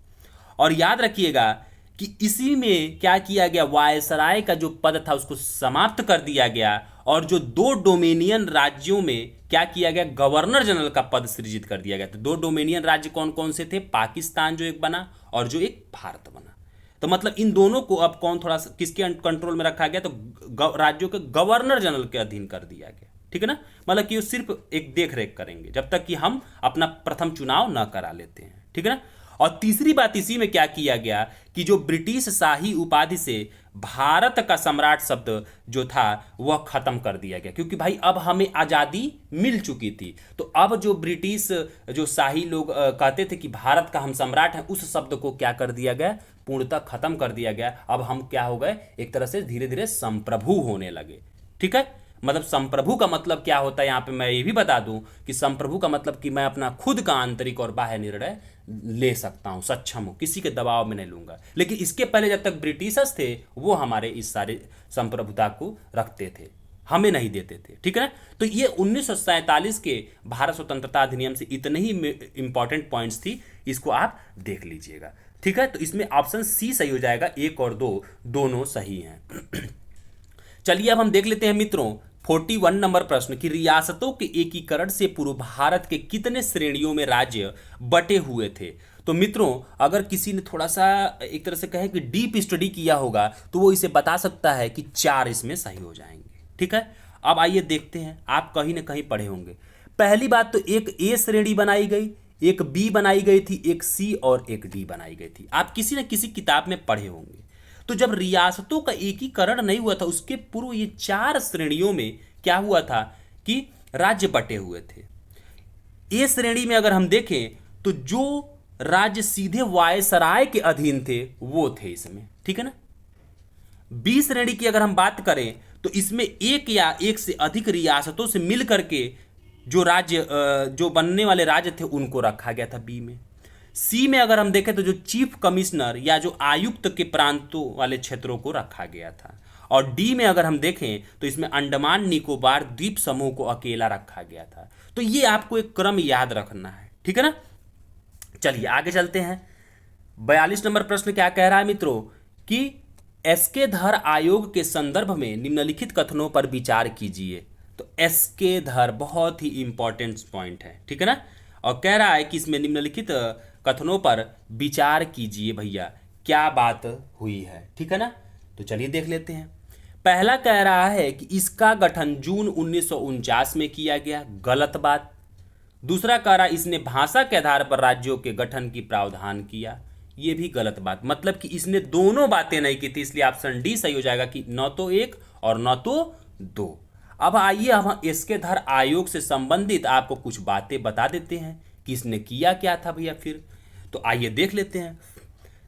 और याद रखिएगा कि इसी में क्या किया गया, वायसराय का जो पद था उसको समाप्त कर दिया गया, और जो 2 डोमिनियन राज्यों में क्या किया गया, गवर्नर जनरल का पद सृजित कर दिया गया। तो 2 डोमिनियन राज्य कौन कौन से थे, पाकिस्तान जो एक बना और जो एक भारत बना। तो मतलब इन दोनों को अब कौन थोड़ा सा किसके कंट्रोल में रखा गया, तो राज्यों के गवर्नर जनरल के अधीन कर दिया गया। ठीक है ना, मतलब कि वो सिर्फ एक देख रेख करेंगे जब तक कि हम अपना प्रथम चुनाव न करा लेते हैं। ठीक है ना। और तीसरी बात इसी में क्या किया गया कि जो ब्रिटिश शाही उपाधि से भारत का सम्राट शब्द जो था वह खत्म कर दिया गया, क्योंकि भाई अब हमें आज़ादी मिल चुकी थी। तो अब जो ब्रिटिश जो शाही लोग कहते थे कि भारत का हम सम्राट हैं, उस शब्द को क्या कर दिया गया, पूर्णतः खत्म कर दिया गया। अब हम क्या हो गए, एक तरह से धीरे धीरे संप्रभु होने लगे। ठीक है, मतलब संप्रभु का मतलब क्या होता है, यहाँ पे मैं ये भी बता दूं कि संप्रभु का मतलब कि मैं अपना खुद का आंतरिक और बाह्य निर्णय ले सकता हूँ, सक्षम हूँ, किसी के दबाव में नहीं लूंगा। लेकिन इसके पहले जब तक ब्रिटिशर्स थे वो हमारे इस सारे संप्रभुता को रखते थे, हमें नहीं देते थे। ठीक है ना। तो ये 1947 के भारत स्वतंत्रता अधिनियम से इतने ही इंपॉर्टेंट पॉइंट्स थी, इसको आप देख लीजिएगा। ठीक है, तो इसमें ऑप्शन सी सही हो जाएगा, 1 और 2 दोनों सही हैं। चलिए अब हम देख लेते हैं मित्रों 41 नंबर प्रश्न कि रियासतों के एकीकरण से पूर्व भारत के कितने श्रेणियों में राज्य बटे हुए थे। तो मित्रों अगर किसी ने थोड़ा सा एक तरह से कहे कि डीप स्टडी किया होगा तो वो इसे बता सकता है कि 4 इसमें सही हो जाएंगे। ठीक है, अब आइए देखते हैं, आप कहीं ना कहीं पढ़े होंगे। पहली बात तो एक ए श्रेणी बनाई गई, एक बी बनाई गई थी, एक सी और एक डी बनाई गई थी। आप किसी न किसी किताब में पढ़े होंगे। तो जब रियासतों का एकीकरण नहीं हुआ था उसके पूर्व ये 4 श्रेणियों में क्या हुआ था कि राज्य बटे हुए थे। ए श्रेणी में अगर हम देखें तो जो राज्य सीधे वायसराय के अधीन थे वो थे इसमें। ठीक है ना। बी श्रेणी की अगर हम बात करें तो इसमें एक या एक से अधिक रियासतों से मिल करके जो राज्य जो बनने वाले राज्य थे उनको रखा गया था बी में। सी में अगर हम देखें तो जो चीफ कमिश्नर या जो आयुक्त के प्रांतों वाले क्षेत्रों को रखा गया था। और डी में अगर हम देखें तो इसमें अंडमान निकोबार द्वीप समूह को अकेला रखा गया था। तो ये आपको एक क्रम याद रखना है। ठीक है ना। चलिए आगे चलते हैं। 42 नंबर प्रश्न क्या कह रहा है मित्रों कि एसके धर आयोग के संदर्भ में निम्नलिखित कथनों पर विचार कीजिए। तो एसके धर बहुत ही इंपॉर्टेंट पॉइंट है। ठीक है ना। और कह रहा है कि इसमें निम्नलिखित कथनों पर विचार कीजिए भैया, क्या बात हुई है। ठीक है ना। तो चलिए देख लेते हैं। पहला कह रहा है कि इसका गठन जून 1949 में किया गया, गलत बात। दूसरा कह रहा है इसने भाषा के आधार पर राज्यों के गठन की प्रावधान किया, ये भी गलत बात। मतलब कि इसने दोनों बातें नहीं की थी, इसलिए ऑप्शन डी सही हो जाएगा कि न तो 1 और न तो 2। अब आइए हम इसके धर आयोग से संबंधित आपको कुछ बातें बता देते हैं कि इसने किया क्या था भैया फिर। तो आइए देख लेते हैं।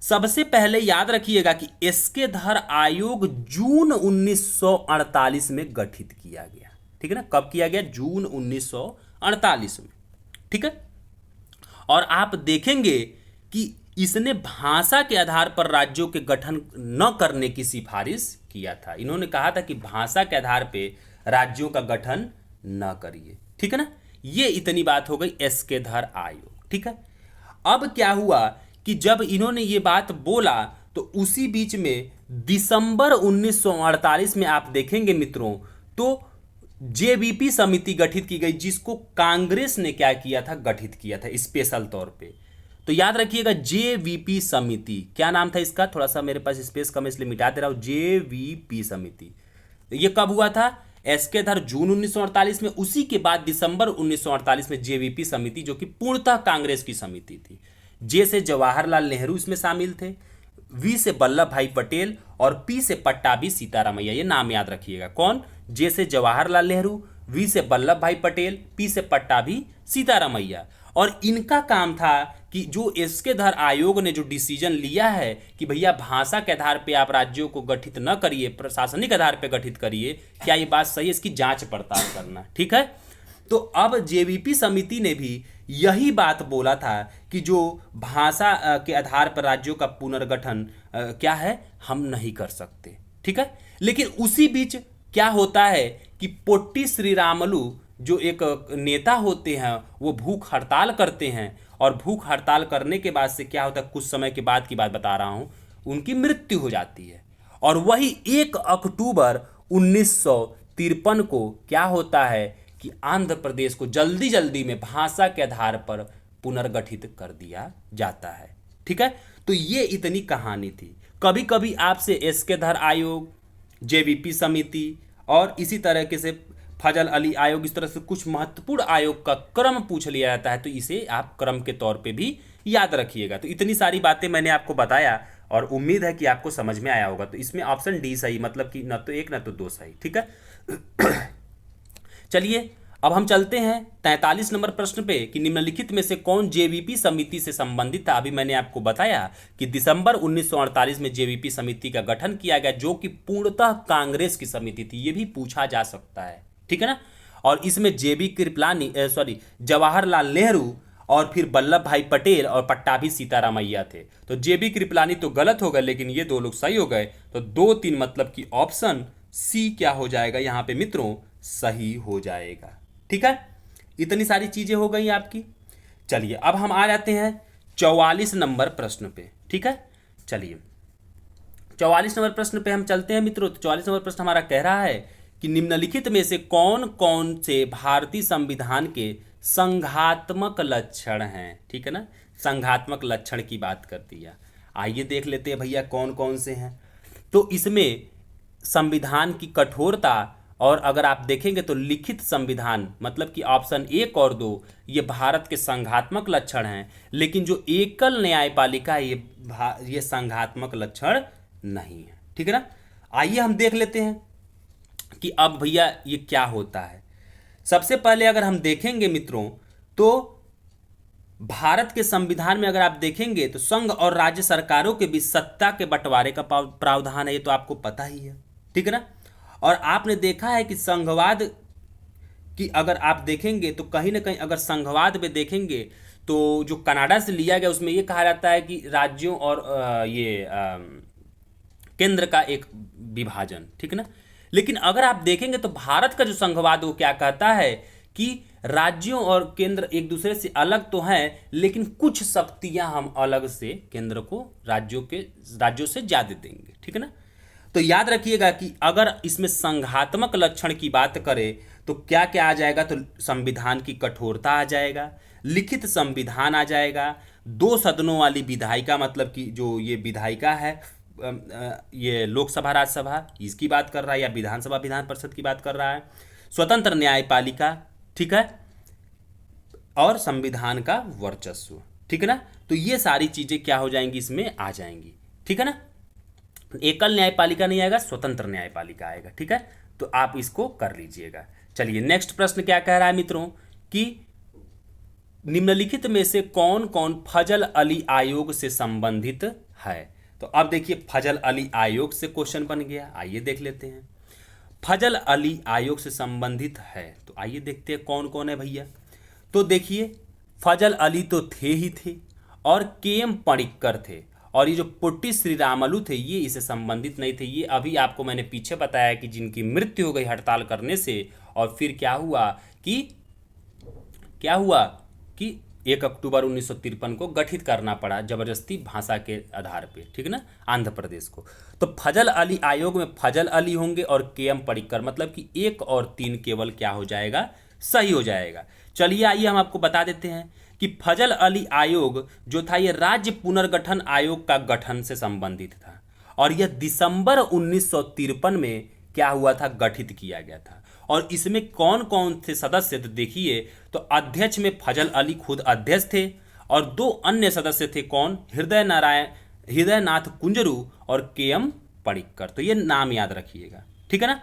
सबसे पहले याद रखिएगा कि एसके धर आयोग जून 1948 में गठित किया गया। ठीक है ना। कब किया गया? जून 1948 में। ठीक है। और आप देखेंगे कि इसने भाषा के आधार पर राज्यों के गठन न करने की सिफारिश किया था। इन्होंने कहा था कि भाषा के आधार पर राज्यों का गठन न करिए। ठीक है ना। ये इतनी बात हो गई एसके धर आयोग। ठीक है। अब क्या हुआ कि जब इन्होंने ये बात बोला तो उसी बीच में दिसंबर 1948 में आप देखेंगे मित्रों तो जेवीपी समिति गठित की गई, जिसको कांग्रेस ने क्या किया था? गठित किया था स्पेशल तौर पे। तो याद रखिएगा जेवीपी समिति, क्या नाम था इसका? थोड़ा सा मेरे पास स्पेस कम इसलिए मिटा दे रहा हूं। जेवीपी समिति। ये कब हुआ था? एसके धर जून 1948 में। उसी के बाद दिसंबर 1948 में जेवीपी समिति, जो कि पूर्णतः कांग्रेस की समिति थी। जे से जवाहरलाल नेहरू इसमें शामिल थे, वी से वल्लभ भाई पटेल और पी से पट्टाभी सीतारामैया। ये नाम याद रखिएगा। कौन? जे से जवाहरलाल नेहरू, वी से वल्लभ भाई पटेल, पी से पट्टाभी सीतारामैया। और इनका काम था कि जो एसके धर आयोग ने जो डिसीजन लिया है कि भैया भाषा के आधार पे आप राज्यों को गठित न करिए, प्रशासनिक आधार पे गठित करिए, क्या ये बात सही है, इसकी जांच पड़ताल करना। ठीक है, तो अब जेवीपी समिति ने भी यही बात बोला था कि जो भाषा के आधार पर राज्यों का पुनर्गठन क्या है, हम नहीं कर सकते। ठीक है, लेकिन उसी बीच क्या होता है कि पोट्टी श्रीरामुलु जो एक नेता होते हैं वो भूख हड़ताल करते हैं, और भूख हड़ताल करने के बाद से क्या होता है, कुछ समय के बाद की बात बता रहा हूं, उनकी मृत्यु हो जाती है। और वही 1 अक्टूबर 1953 को क्या होता है कि आंध्र प्रदेश को जल्दी जल्दी में भाषा के आधार पर पुनर्गठित कर दिया जाता है। ठीक है, तो ये इतनी कहानी थी। कभी कभी आपसे एसके धर आयोग, जेवीपी समिति और इसी तरह के से फजल अली आयोग, इस तरह से कुछ महत्वपूर्ण आयोग का क्रम पूछ लिया जाता है, तो इसे आप क्रम के तौर पे भी याद रखिएगा। तो इतनी सारी बातें मैंने आपको बताया और उम्मीद है कि आपको समझ में आया होगा। तो इसमें ऑप्शन डी सही, मतलब कि न तो एक न तो दो सही। ठीक है चलिए अब हम चलते हैं 43 नंबर प्रश्न पे कि निम्नलिखित में से कौन जेवीपी समिति से संबंधित था। अभी मैंने आपको बताया कि दिसंबर 1948 में जेवीपी समिति का गठन किया गया, जो कि पूर्णतः कांग्रेस की समिति थी। ये भी पूछा जा सकता है, ठीक है ना। और इसमें जेबी कृपलानी जवाहरलाल नेहरू और फिर वल्लभ भाई पटेल और पट्टाभी सीतारामैया थे। तो जेबी कृपलानी तो गलत हो गए, लेकिन ये दो लोग सही हो गए। तो 2-3 मतलब कि ऑप्शन सी क्या हो जाएगा यहाँ पे मित्रों, सही हो जाएगा। ठीक है, इतनी सारी चीजें हो गई आपकी। चलिए अब हम आ जाते हैं 44 नंबर प्रश्न पे। ठीक है, चलिए 44 नंबर प्रश्न पे हम चलते हैं मित्रों। तो 44 नंबर प्रश्न हमारा कह रहा है कि निम्नलिखित में से कौन कौन से भारतीय संविधान के संघात्मक लक्षण हैं। ठीक है ना, संघात्मक लक्षण की बात करती है। आइए देख लेते हैं भैया कौन कौन से हैं। तो इसमें संविधान की कठोरता, और अगर आप देखेंगे तो लिखित संविधान, मतलब कि ऑप्शन 1 और 2 ये भारत के संघात्मक लक्षण हैं, लेकिन जो एकल न्यायपालिका ये संघात्मक लक्षण नहीं है। ठीक है ना, आइए हम देख लेते हैं कि अब भैया ये क्या होता है। सबसे पहले अगर हम देखेंगे मित्रों, तो भारत के संविधान में अगर आप देखेंगे तो संघ और राज्य सरकारों के बीच सत्ता के बंटवारे का प्रावधान है, ये तो आपको पता ही है। ठीक है ना, और आपने देखा है कि संघवाद की अगर आप देखेंगे तो कहीं ना कहीं अगर संघवाद में देखेंगे तो जो कनाडा से लिया गया उसमें ये कहा जाता है कि राज्यों और केंद्र का एक विभाजन। ठीक है ना, लेकिन अगर आप देखेंगे तो भारत का जो संघवाद वो क्या कहता है कि राज्यों और केंद्र एक दूसरे से अलग तो हैं, लेकिन कुछ शक्तियां हम अलग से केंद्र को राज्यों से ज्यादा देंगे। ठीक है ना, तो याद रखिएगा कि अगर इसमें संघात्मक लक्षण की बात करें तो क्या क्या आ जाएगा, तो संविधान की कठोरता आ जाएगा, लिखित संविधान आ जाएगा, 2 सदनों वाली विधायिका, मतलब कि जो ये विधायिका है ये लोकसभा राज्यसभा इसकी बात कर रहा है, या विधानसभा विधान परिषद की बात कर रहा है, स्वतंत्र न्यायपालिका, ठीक है, और संविधान का वर्चस्व। ठीक है ना, तो ये सारी चीजें क्या हो जाएंगी, इसमें आ जाएंगी। ठीक है ना, एकल न्यायपालिका नहीं आएगा, स्वतंत्र न्यायपालिका आएगा। ठीक है, तो आप इसको कर लीजिएगा। चलिए नेक्स्ट प्रश्न क्या कह रहा है मित्रों कि निम्नलिखित में से कौन कौन फजल अली आयोग से संबंधित है। तो अब देखिए फजल अली आयोग से क्वेश्चन बन गया। आइए देख लेते हैं फजल अली आयोग से संबंधित है। तो आइए देखते हैं कौन कौन है भैया। तो देखिए फजल अली तो थे ही थे, और के.एम. पणिक्कर थे, और ये जो पोट्टी श्रीरामुलु थे ये इससे संबंधित नहीं थे। ये अभी आपको मैंने पीछे बताया कि जिनकी मृत्यु हो गई हड़ताल करने से, और फिर क्या हुआ कि 1 अक्टूबर 1953 को गठित करना पड़ा जबरदस्ती भाषा के आधार पे। ठीक है ना, आंध्र प्रदेश को। तो फजल अली आयोग में फजल अली होंगे और के.एम. पणिक्कर, मतलब कि 1 और 3 केवल क्या हो जाएगा, सही हो जाएगा। चलिए आइए हम आपको बता देते हैं कि फजल अली आयोग जो था ये राज्य पुनर्गठन आयोग का गठन से संबंधित था, और यह दिसंबर 1953 में क्या हुआ था, गठित किया गया था। और इसमें कौन कौन थे सदस्य, तो देखिए तो अध्यक्ष में फजल अली खुद अध्यक्ष थे, और 2 अन्य सदस्य थे कौन, हृदयनाथ कुंजरू और के.एम. पणिक्कर। तो ये नाम याद रखिएगा। ठीक है ना,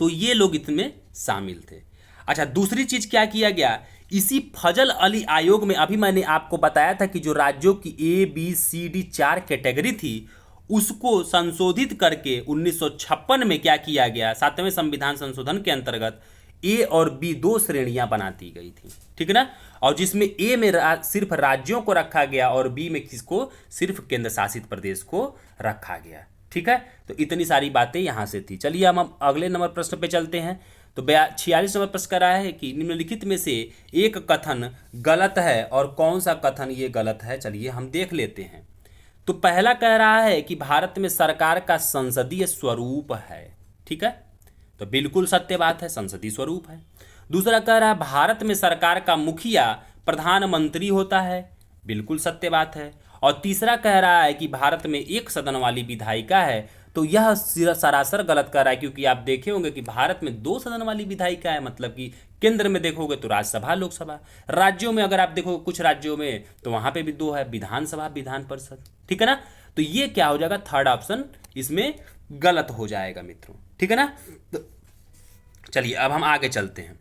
तो ये लोग इसमें शामिल थे। अच्छा, दूसरी चीज क्या किया गया, इसी फजल अली आयोग में अभी मैंने आपको बताया था कि जो राज्यों की ABCD 4 कैटेगरी थी उसको संशोधित करके 1956 में क्या किया गया, 7वें संविधान संशोधन के अंतर्गत ए और बी दो श्रेणियां बना दी गई थी, ठीक है ना। और जिसमें ए में सिर्फ राज्यों को रखा गया और बी में किसको, सिर्फ केंद्र शासित प्रदेश को रखा गया, ठीक है। तो इतनी सारी बातें यहां से थी। चलिए हम अगले नंबर प्रश्न पे चलते हैं। तो 46 नंबर प्रश्न कर रहा है कि निम्नलिखित में से एक कथन गलत है और कौन सा कथन ये गलत है, चलिए हम देख लेते हैं। तो पहला कह रहा है कि भारत में सरकार का संसदीय स्वरूप है, ठीक है, तो बिल्कुल सत्य बात है, संसदीय स्वरूप है। दूसरा कह रहा है भारत में सरकार का मुखिया प्रधानमंत्री होता है, बिल्कुल सत्य बात है। और तीसरा कह रहा है कि भारत में एक सदन वाली विधायिका है, तो यह सरासर गलत कर रहा है, क्योंकि आप देखे होंगे कि भारत में दो सदन वाली विधायिका है, मतलब कि केंद्र में देखोगे तो राज्यसभा लोकसभा, राज्यों में अगर आप देखोगे कुछ राज्यों में तो वहां पे भी दो है, विधानसभा विधान परिषद, ठीक है ना। तो ये क्या हो जाएगा, थर्ड ऑप्शन इसमें गलत हो जाएगा मित्रों, ठीक है ना। तो चलिए अब हम आगे चलते हैं,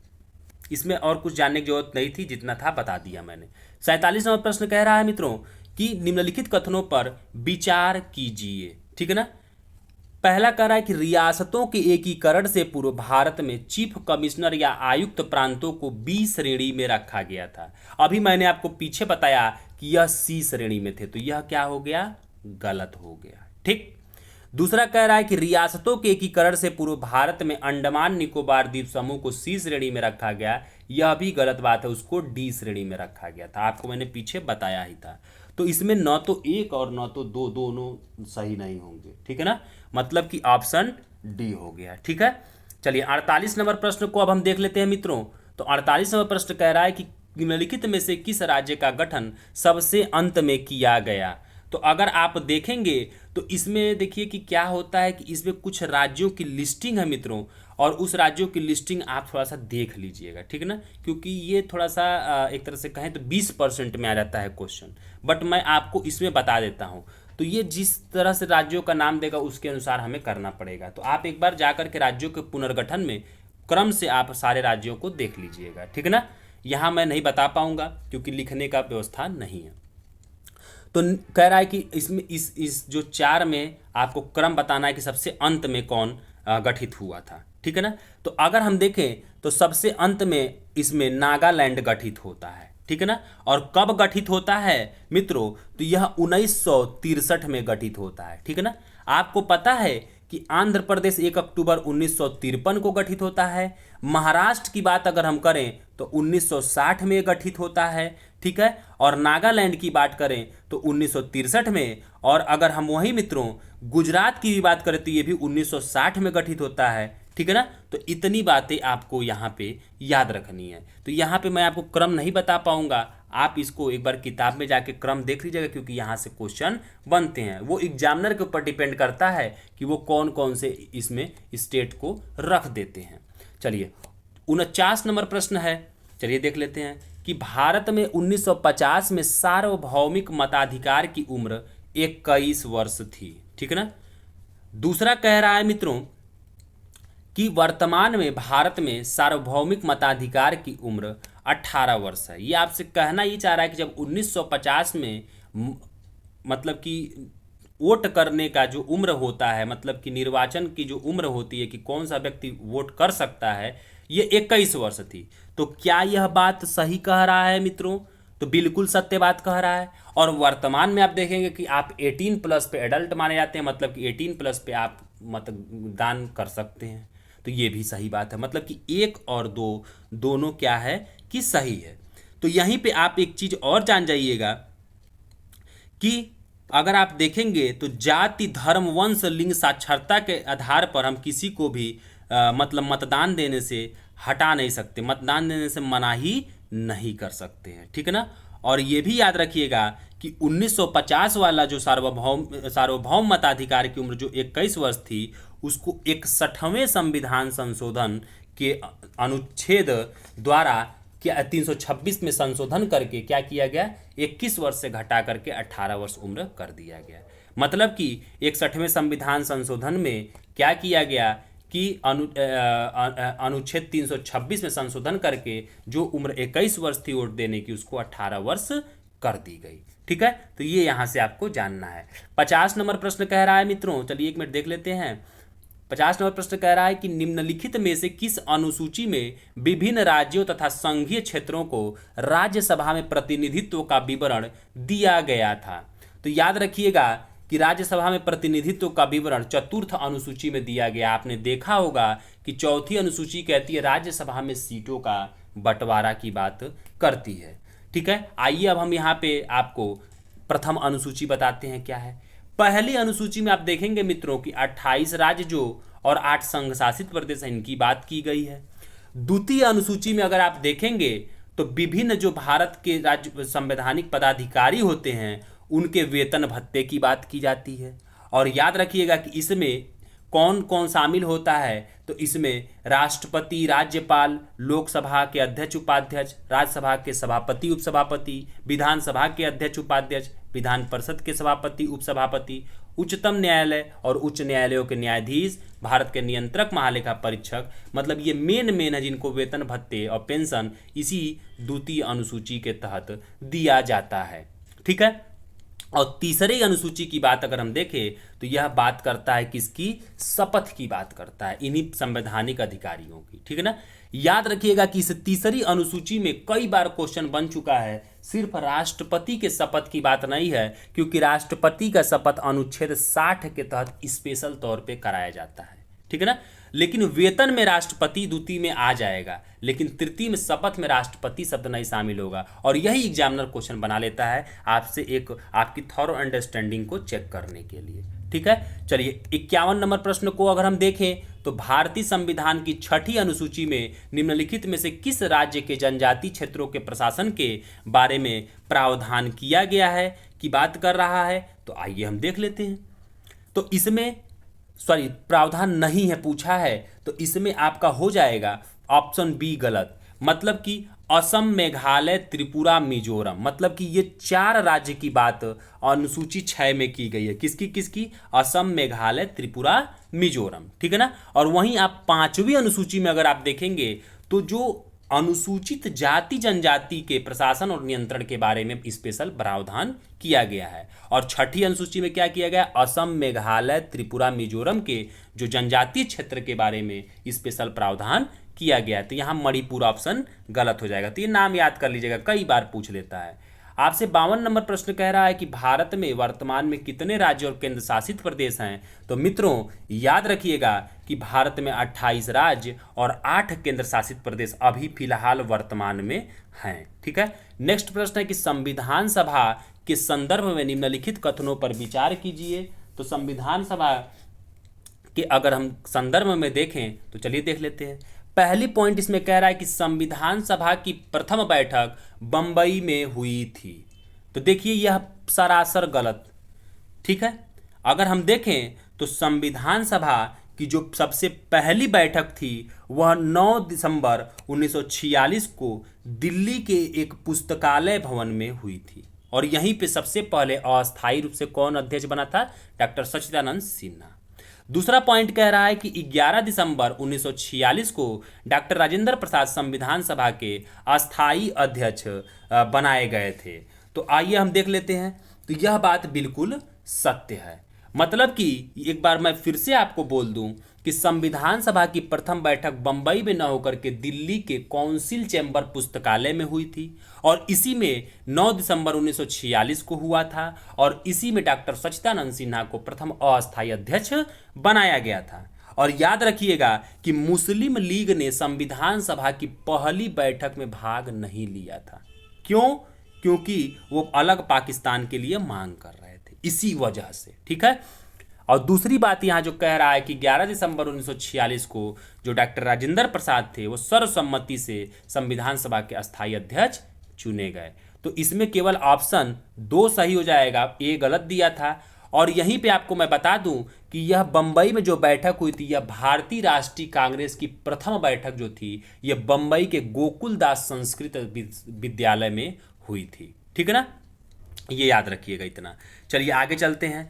इसमें और कुछ जानने की जरूरत नहीं थी, जितना था बता दिया मैंने। 47 नंबर प्रश्न कह रहा है मित्रों कि निम्नलिखित कथनों पर विचार कीजिए, ठीक है ना। पहला कह रहा है कि रियासतों के एकीकरण से पूर्व भारत में चीफ कमिश्नर या आयुक्त प्रांतों को बी श्रेणी में रखा गया था। अभी मैंने आपको पीछे बताया कि यह सी श्रेणी में थे, तो यह क्या हो गया, गलत हो गया, ठीक। दूसरा कह रहा है कि रियासतों के एकीकरण से पूर्व भारत में अंडमान निकोबार द्वीप समूह को सी श्रेणी में रखा गया, यह भी गलत बात है, उसको डी श्रेणी में रखा गया था, आपको मैंने पीछे बताया ही था। तो इसमें न तो एक और न तो दो, दोनों सही नहीं होंगे, ठीक है ना, मतलब कि ऑप्शन डी हो गया, ठीक है। चलिए 48 नंबर प्रश्न को अब हम देख लेते हैं मित्रों। तो 48 नंबर प्रश्न कह रहा है कि निम्नलिखित में से किस राज्य का गठन सबसे अंत में किया गया। तो अगर आप देखेंगे तो इसमें देखिए कि क्या होता है कि इसमें कुछ राज्यों की लिस्टिंग है मित्रों, और उस राज्यों की लिस्टिंग आप थोड़ा सा देख लीजिएगा, ठीक है ना, क्योंकि ये थोड़ा सा एक तरह से कहें तो 20% में आ जाता है क्वेश्चन, बट मैं आपको इसमें बता देता हूँ। तो ये जिस तरह से राज्यों का नाम देगा उसके अनुसार हमें करना पड़ेगा। तो आप एक बार जाकर के राज्यों के पुनर्गठन में क्रम से आप सारे राज्यों को देख लीजिएगा, ठीक है ना। यहाँ मैं नहीं बता पाऊंगा क्योंकि लिखने का व्यवस्था नहीं है। तो कह रहा है कि इसमें इस जो चार में आपको क्रम बताना है कि सबसे अंत में कौन गठित हुआ था, ठीक है ना। तो अगर हम देखें तो सबसे अंत में इसमें नागालैंड गठित होता है, ठीक है ना। और कब गठित होता है मित्रों, तो यह 1963 में गठित होता है, ठीक है ना। आपको पता है कि आंध्र प्रदेश 1 अक्टूबर 1953 को गठित होता है। महाराष्ट्र की बात अगर हम करें तो 1960 में गठित होता है, ठीक है। और नागालैंड की बात करें तो 1963 में, और अगर हम वही मित्रों गुजरात की भी बात करें तो ये भी 1960 में गठित होता है, ठीक है ना। तो इतनी बातें आपको यहाँ पे याद रखनी है। तो यहाँ पे मैं आपको क्रम नहीं बता पाऊंगा, आप इसको एक बार किताब में जाके क्रम देख लीजिएगा, क्योंकि यहाँ से क्वेश्चन बनते हैं। वो एग्जामिनर के ऊपर डिपेंड करता है कि वो कौन कौन से इसमें स्टेट को रख देते हैं। चलिए 49 नंबर प्रश्न है, चलिए देख लेते हैं कि भारत में 1950 में सार्वभौमिक मताधिकार की उम्र 21 वर्ष थी, ठीक है ना। दूसरा कह रहा है मित्रों कि वर्तमान में भारत में सार्वभौमिक मताधिकार की उम्र 18 वर्ष है। ये आपसे कहना ये चाह रहा है कि जब 1950 में मतलब कि वोट करने का जो उम्र होता है, मतलब कि निर्वाचन की जो उम्र होती है कि कौन सा व्यक्ति वोट कर सकता है, ये 21 वर्ष थी। तो क्या यह बात सही कह रहा है मित्रों, तो बिल्कुल सत्य बात कह रहा है। और वर्तमान में आप देखेंगे कि आप 18+ पे एडल्ट माने जाते हैं, मतलब कि 18+ पे आप मतदान कर सकते हैं, तो ये भी सही बात है, मतलब कि 1 और 2 दोनों क्या है कि सही है। तो यहीं पे आप एक चीज और जान जाइएगा कि अगर आप देखेंगे तो जाति धर्म वंश लिंग साक्षरता के आधार पर हम किसी को भी मतलब मतदान देने से हटा नहीं सकते, मतदान देने से मना ही नहीं कर सकते हैं, ठीक है ना। और ये भी याद रखिएगा कि 1950 वाला जो सार्वभौम मताधिकार की उम्र जो 21 वर्ष थी, उसको 61वें संविधान संशोधन के अनुच्छेद द्वारा क्या 326 में संशोधन करके क्या किया गया, 21 वर्ष से घटा करके 18 वर्ष उम्र कर दिया गया। मतलब कि 61वें संविधान संशोधन में क्या किया गया कि अनुच्छेद 326 में संशोधन करके जो उम्र 21 वर्ष थी वोट देने की उसको 18 वर्ष कर दी गई। ठीक है, तो ये यहाँ से आपको जानना है। 50 नंबर प्रश्न कह रहा है मित्रों, चलिए 1 मिनट देख लेते हैं। 50 नंबर प्रश्न कह रहा है कि निम्नलिखित में से किस अनुसूची में विभिन्न राज्यों तथा संघीय क्षेत्रों को राज्यसभा में प्रतिनिधित्व का विवरण दिया गया था। तो याद रखिएगा कि राज्यसभा में प्रतिनिधित्व का विवरण चतुर्थ अनुसूची में दिया गया। आपने देखा होगा कि चौथी अनुसूची कहती है राज्यसभा में सीटों का बंटवारा की बात करती है। ठीक है, आइए अब हम यहाँ पे आपको प्रथम अनुसूची बताते हैं क्या है। पहली अनुसूची में आप देखेंगे मित्रों कि 28 राज्य जो और 8 संघ शासित प्रदेश हैं इनकी बात की गई है। द्वितीय अनुसूची में अगर आप देखेंगे तो विभिन्न जो भारत के राज्य संवैधानिक पदाधिकारी होते हैं उनके वेतन भत्ते की बात की जाती है। और याद रखिएगा कि इसमें कौन कौन शामिल होता है, तो इसमें राष्ट्रपति, राज्यपाल, लोकसभा के अध्यक्ष उपाध्यक्ष, राज्यसभा के सभापति उपसभापति, विधानसभा के अध्यक्ष उपाध्यक्ष, विधान परिषद के सभापति उपसभापति, उच्चतम न्यायालय और उच्च न्यायालयों के न्यायाधीश, भारत के नियंत्रक महालेखा परीक्षक, मतलब ये मेन है जिनको वेतन भत्ते और पेंशन इसी द्वितीय अनुसूची के तहत दिया जाता है। ठीक है, और तीसरी अनुसूची की बात अगर हम देखें तो यह बात करता है किसकी, शपथ की बात करता है इन्हीं संवैधानिक अधिकारियों की। ठीक है ना, याद रखिएगा कि इस तीसरी अनुसूची में कई बार क्वेश्चन बन चुका है, सिर्फ राष्ट्रपति के शपथ की बात नहीं है, क्योंकि राष्ट्रपति का शपथ अनुच्छेद 60 के तहत स्पेशल तौर पे कराया जाता है। ठीक है ना, लेकिन वेतन में राष्ट्रपति द्वितीय में आ जाएगा, लेकिन तृतीय में शपथ में राष्ट्रपति शब्द नहीं शामिल होगा। और यही एग्जामिनर क्वेश्चन बना लेता है आपसे एक आपकी थॉरो अंडरस्टैंडिंग को चेक करने के लिए। ठीक है, चलिए 51 नंबर प्रश्न को अगर हम देखें तो भारतीय संविधान की 6ठी अनुसूची में निम्नलिखित में से किस राज्य के जनजातीय क्षेत्रों के प्रशासन के बारे में प्रावधान किया गया है की बात कर रहा है। तो आइए हम देख लेते हैं। तो इसमें प्रावधान नहीं है पूछा है, तो इसमें आपका हो जाएगा ऑप्शन बी गलत, मतलब कि असम, मेघालय, त्रिपुरा, मिजोरम, मतलब कि ये 4 राज्य की बात अनुसूची 6 में की गई है। किसकी किसकी, असम, मेघालय, त्रिपुरा, मिजोरम। ठीक है ना, और वहीं आप 5वीं अनुसूची में अगर आप देखेंगे तो जो अनुसूचित जाति जनजाति के प्रशासन और नियंत्रण के बारे में स्पेशल प्रावधान किया गया है। और 6ठी अनुसूची में क्या किया गया, असम, मेघालय, त्रिपुरा, मिजोरम के जो जनजातीय क्षेत्र के बारे में स्पेशल प्रावधान किया गया। तो यहाँ मणिपुर ऑप्शन गलत हो जाएगा। तो ये नाम याद कर लीजिएगा, कई बार पूछ लेता है आपसे। 52 नंबर प्रश्न कह रहा है कि भारत में वर्तमान में कितने राज्य और केंद्र शासित प्रदेश हैं। तो मित्रों याद रखिएगा कि भारत में 28 राज्य और 8 केंद्र शासित प्रदेश अभी फिलहाल वर्तमान में हैं। ठीक है, नेक्स्ट प्रश्न है कि संविधान सभा के संदर्भ में निम्नलिखित कथनों पर विचार कीजिए। तो संविधान सभा के अगर हम संदर्भ में देखें तो चलिए देख लेते हैं। पहली पॉइंट इसमें कह रहा है कि संविधान सभा की प्रथम बैठक बंबई में हुई थी। तो देखिए यह सरासर गलत। ठीक है, अगर हम देखें तो संविधान सभा की जो सबसे पहली बैठक थी वह 9 दिसंबर 1946 को दिल्ली के एक पुस्तकालय भवन में हुई थी। और यहीं पे सबसे पहले अस्थायी रूप से कौन अध्यक्ष बना था, डॉक्टर सच्चिदानंद सिन्हा। दूसरा पॉइंट कह रहा है कि 11 दिसंबर 1946 को डॉक्टर राजेंद्र प्रसाद संविधान सभा के अस्थायी अध्यक्ष बनाए गए थे। तो आइए हम देख लेते हैं। तो यह बात बिल्कुल सत्य है, मतलब कि एक बार मैं फिर से आपको बोल दूं कि संविधान सभा की प्रथम बैठक बंबई में न होकर के दिल्ली के काउंसिल चैम्बर पुस्तकालय में हुई थी। और इसी में 9 दिसंबर 1946 को हुआ था। और इसी में डॉक्टर सच्चिदानंद सिन्हा को प्रथम अस्थायी अध्यक्ष बनाया गया था। और याद रखिएगा कि मुस्लिम लीग ने संविधान सभा की पहली बैठक में भाग नहीं लिया था। क्यों? क्योंकि वो अलग पाकिस्तान के लिए मांग कर रहे थे, इसी वजह से। ठीक है, और दूसरी बात यहाँ जो कह रहा है कि 11 दिसंबर 1946 को जो डॉक्टर राजेंद्र प्रसाद थे वो सर्वसम्मति से संविधान सभा के अस्थायी अध्यक्ष चुने गए। तो इसमें केवल ऑप्शन 2 सही हो जाएगा, ए गलत दिया था। और यहीं पे आपको मैं बता दूं कि यह बंबई में जो बैठक हुई थी यह भारतीय राष्ट्रीय कांग्रेस की प्रथम बैठक जो थी यह बंबई के गोकुलदास संस्कृत विद्यालय में हुई थी। ठीक है ना, ये याद रखिएगा इतना। चलिए आगे चलते हैं।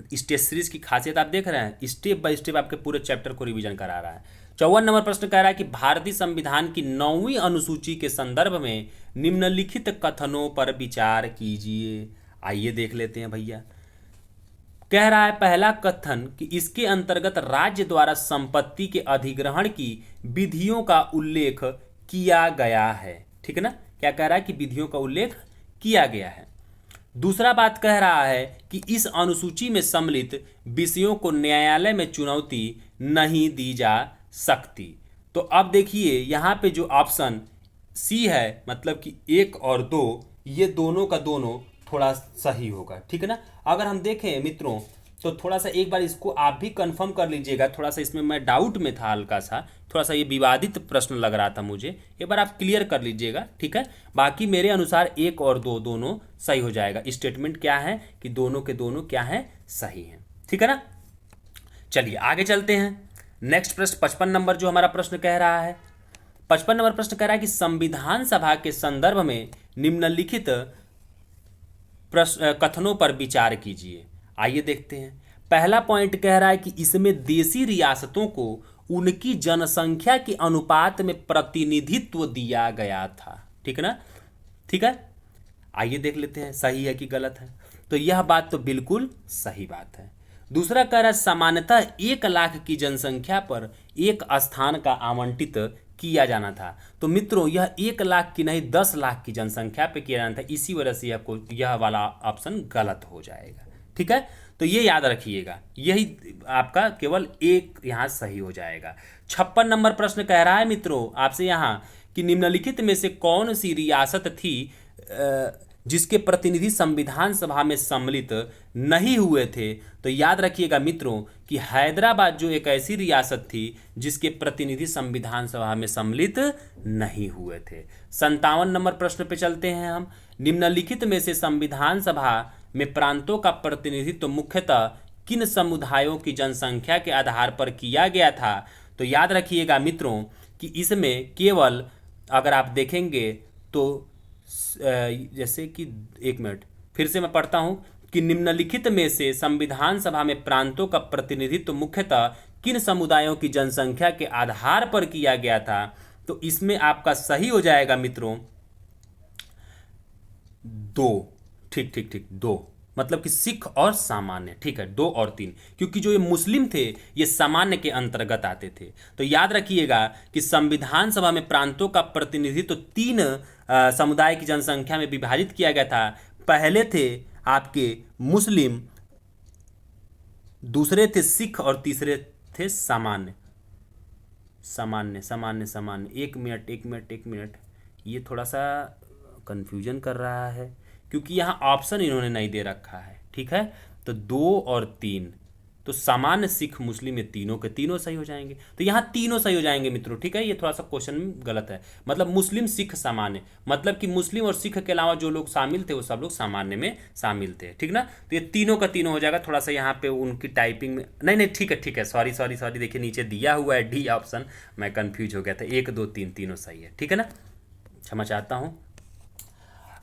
टेस्ट सीरीज की खासियत आप देख रहे हैं, स्टेप बाय स्टेप आपके पूरे चैप्टर को रिवीजन करा रहा है। 54 नंबर प्रश्न कह रहा है कि भारतीय संविधान की 9वीं अनुसूची के संदर्भ में निम्नलिखित कथनों पर विचार कीजिए। आइए देख लेते हैं भैया। कह रहा है पहला कथन कि इसके अंतर्गत राज्य द्वारा संपत्ति के अधिग्रहण की विधियों का उल्लेख किया गया है। ठीक है ना, क्या कह रहा है कि विधियों का उल्लेख किया गया है। दूसरा बात कह रहा है कि इस अनुसूची में सम्मिलित विषयों को न्यायालय में चुनौती नहीं दी जा सकती। तो अब देखिए यहाँ पे जो ऑप्शन सी है, मतलब कि 1 और 2, ये दोनों का दोनों थोड़ा सही होगा। ठीक है ना, अगर हम देखें मित्रों तो थोड़ा सा एक बार इसको आप भी कंफर्म कर लीजिएगा। थोड़ा सा इसमें मैं डाउट में था, हल्का सा, थोड़ा सा ये विवादित प्रश्न लग रहा था मुझे, एक बार आप क्लियर कर लीजिएगा। ठीक है, बाकी मेरे अनुसार 1 और 2 दोनों सही हो जाएगा। स्टेटमेंट क्या है कि दोनों के दोनों क्या है, सही हैं। ठीक है ना, चलिए आगे चलते हैं। नेक्स्ट प्रश्न 55 नंबर जो हमारा प्रश्न कह रहा है, 55 नंबर प्रश्न कह रहा है कि संविधान सभा के संदर्भ में निम्नलिखित कथनों पर विचार कीजिए। आइए देखते हैं। पहला पॉइंट कह रहा है कि इसमें देशी रियासतों को उनकी जनसंख्या के अनुपात में प्रतिनिधित्व दिया गया था। ठीक है ना, ठीक है, आइए देख लेते हैं सही है कि गलत है। तो यह बात तो बिल्कुल सही बात है। दूसरा कह रहा है सामान्यतः 1 लाख की जनसंख्या पर एक स्थान का आवंटित किया जाना था। तो मित्रों यह 1 लाख की नहीं 10 लाख की जनसंख्या पे किया जाना था, इसी वजह से आपको यह वाला ऑप्शन गलत हो जाएगा। ठीक है, तो ये याद रखिएगा, यही आपका केवल एक यहाँ सही हो जाएगा। 56 नंबर प्रश्न कह रहा है मित्रों आपसे यहाँ कि निम्नलिखित में से कौन सी रियासत थी जिसके प्रतिनिधि संविधान सभा में सम्मिलित नहीं हुए थे। तो याद रखिएगा मित्रों कि हैदराबाद जो एक ऐसी रियासत थी जिसके प्रतिनिधि संविधान सभा में सम्मिलित नहीं हुए थे। 57 नंबर प्रश्न पे चलते हैं हम। निम्नलिखित में से संविधान सभा में प्रांतों का प्रतिनिधित्व मुख्यतः किन समुदायों की जनसंख्या के आधार पर किया गया था। तो याद रखिएगा मित्रों कि इसमें केवल अगर आप देखेंगे तो जैसे कि 1 मिनट फिर से मैं पढ़ता हूं कि निम्नलिखित में से संविधान सभा में प्रांतों का प्रतिनिधित्व मुख्यतः किन समुदायों की जनसंख्या के आधार पर किया गया था। तो इसमें आपका सही हो जाएगा मित्रों 2। ठीक ठीक ठीक 2, मतलब कि सिख और सामान्य। ठीक है, 2 और 3, क्योंकि जो ये मुस्लिम थे ये सामान्य के अंतर्गत आते थे। तो याद रखिएगा कि संविधान सभा में प्रांतों का प्रतिनिधित्व 3 समुदाय की जनसंख्या में विभाजित किया गया था। पहले थे आपके मुस्लिम, दूसरे थे सिख और तीसरे थे सामान्य। सामान्य सामान्य सामान्य 1 मिनट 1 मिनट 1 मिनट, ये थोड़ा सा कंफ्यूजन कर रहा है क्योंकि यहाँ ऑप्शन इन्होंने नहीं दे रखा है। ठीक है, तो 2 और 3, तो सामान्य सिख मुस्लिम ये तीनों के तीनों सही हो जाएंगे। तो यहाँ तीनों सही हो जाएंगे मित्रों। ठीक है, ये थोड़ा सा क्वेश्चन में गलत है, मतलब मुस्लिम सिख सामान्य, मतलब कि मुस्लिम और सिख के अलावा जो लोग शामिल थे वो सब लोग सामान्य में शामिल थे। ठीक ना, तो ये तीनों का तीनों हो जाएगा। थोड़ा सा यहाँ पे उनकी टाइपिंग में नहीं ठीक है, सॉरी सॉरी सॉरी, देखिए नीचे दिया हुआ है डी ऑप्शन, मैं कन्फ्यूज हो गया था। 1 2 3 तीनों सही है। ठीक है ना, क्षमा चाहता हूँ।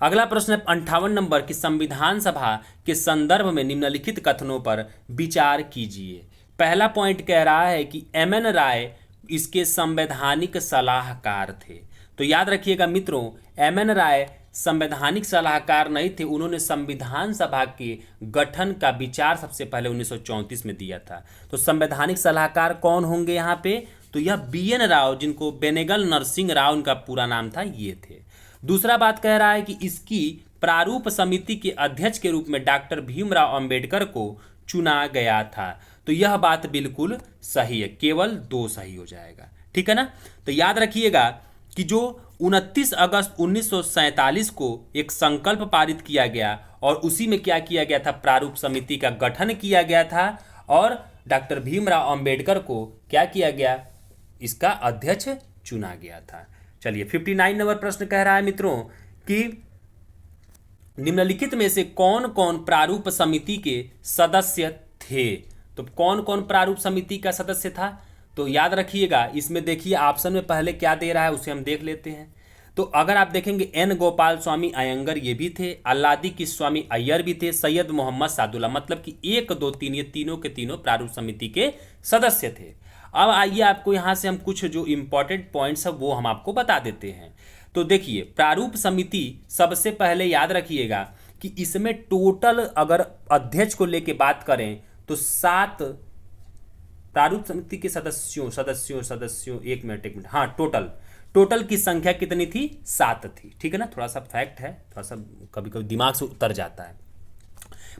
अगला प्रश्न है 58 नंबर की संविधान सभा के संदर्भ में निम्नलिखित कथनों पर विचार कीजिए। पहला पॉइंट कह रहा है कि एमएन राय इसके संवैधानिक सलाहकार थे। तो याद रखिएगा मित्रों, एमएन राय संवैधानिक सलाहकार नहीं थे, उन्होंने संविधान सभा के गठन का विचार सबसे पहले 1934 में दिया था। तो संवैधानिक सलाहकार कौन होंगे यहाँ पे, तो यह बीएन राव, जिनको बेनेगल नरसिंह राव उनका पूरा नाम था, ये थे। दूसरा बात कह रहा है कि इसकी प्रारूप समिति के अध्यक्ष के रूप में डॉक्टर भीमराव अंबेडकर को चुना गया था। तो यह बात बिल्कुल सही है, केवल 2 सही हो जाएगा। ठीक है ना, तो याद रखिएगा कि जो 29 अगस्त 1947 को एक संकल्प पारित किया गया और उसी में क्या किया गया था, प्रारूप समिति का गठन किया गया था और डॉक्टर भीमराव अंबेडकर को क्या किया गया, इसका अध्यक्ष चुना गया था। चलिए 59 नंबर प्रश्न कह रहा है मित्रों कि निम्नलिखित में से कौन कौन प्रारूप समिति के सदस्य थे। तो कौन कौन प्रारूप समिति का सदस्य था, तो याद रखिएगा इसमें देखिए ऑप्शन में पहले क्या दे रहा है उसे हम देख लेते हैं। तो अगर आप देखेंगे एन गोपाल स्वामी अयंगर ये भी थे, अल्लादी की स्वामी अय्यर भी थे, सैयद मोहम्मद सादुल्ला, मतलब कि 1 2 3 ये तीनों के तीनों प्रारूप समिति के सदस्य थे। अब आइए आपको यहाँ से हम कुछ जो इंपॉर्टेंट पॉइंट्स है वो हम आपको बता देते हैं। तो देखिए प्रारूप समिति सबसे पहले याद रखिएगा कि इसमें टोटल अगर अध्यक्ष को लेके बात करें तो 7 प्रारूप समिति के सदस्यों एक मिनट हाँ, टोटल की संख्या कितनी थी? 7 थी। ठीक है ना, थोड़ा सा फैक्ट है, थोड़ा सा कभी कभी दिमाग से उतर जाता है।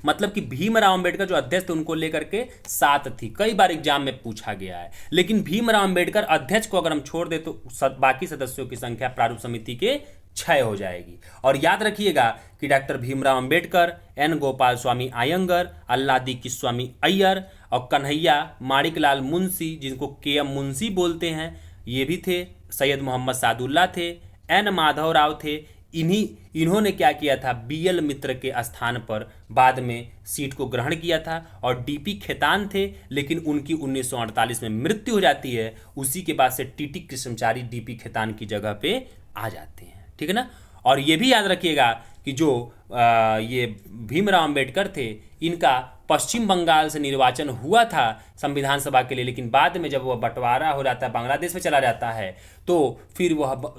मतलब कि भीमराव अंबेडकर जो अध्यक्ष थे उनको लेकर के 7 थी, कई बार एग्जाम में पूछा गया है। लेकिन भीमराव अंबेडकर अध्यक्ष को अगर हम छोड़ दे तो बाकी सदस्यों की संख्या प्रारूप समिति के 6 हो जाएगी। और याद रखिएगा कि डॉक्टर भीमराव अंबेडकर, एन गोपाल स्वामी अयंगर, अल्लादी की स्वामी अय्यर और कन्हैया माणिकलाल मुंशी, जिनको के.एम. मुंशी बोलते हैं, ये भी थे। सैयद मोहम्मद सादुल्ला थे, एन माधव राव थे। इन्होंने क्या किया था? बी.एल. मित्र के स्थान पर बाद में सीट को ग्रहण किया था। और डी.पी. खेतान थे, लेकिन उनकी 1948 में मृत्यु हो जाती है। उसी के बाद से टी.टी. कृष्णचारी डी.पी. खेतान की जगह पे आ जाते हैं। ठीक है ना। और ये भी याद रखिएगा कि जो ये भीमराव अंबेडकर थे, इनका पश्चिम बंगाल से निर्वाचन हुआ था संविधान सभा के लिए, लेकिन बाद में जब वह बंटवारा हो जाता है, बांग्लादेश में चला जाता है, तो फिर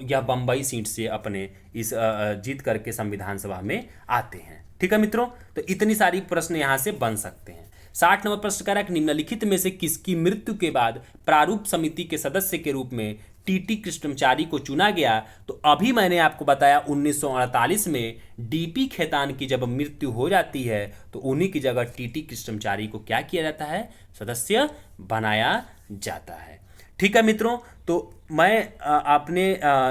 यह बम्बई सीट से अपने इस जीत करके संविधान सभा में आते हैं। ठीक है मित्रों, तो इतनी सारी प्रश्न यहाँ से बन सकते हैं। 60 नंबर प्रश्न कह रहा है कि निम्नलिखित में से किसकी मृत्यु के बाद प्रारूप समिति के सदस्य के रूप में टी.टी. कृष्णचारी को चुना गया? तो अभी मैंने आपको बताया 1948 में डी.पी. खेतान की जब मृत्यु हो जाती है तो उन्हीं की जगह टी.टी. कृष्णचारी को क्या किया जाता है? सदस्य बनाया जाता है। ठीक है मित्रों, तो मैं अपने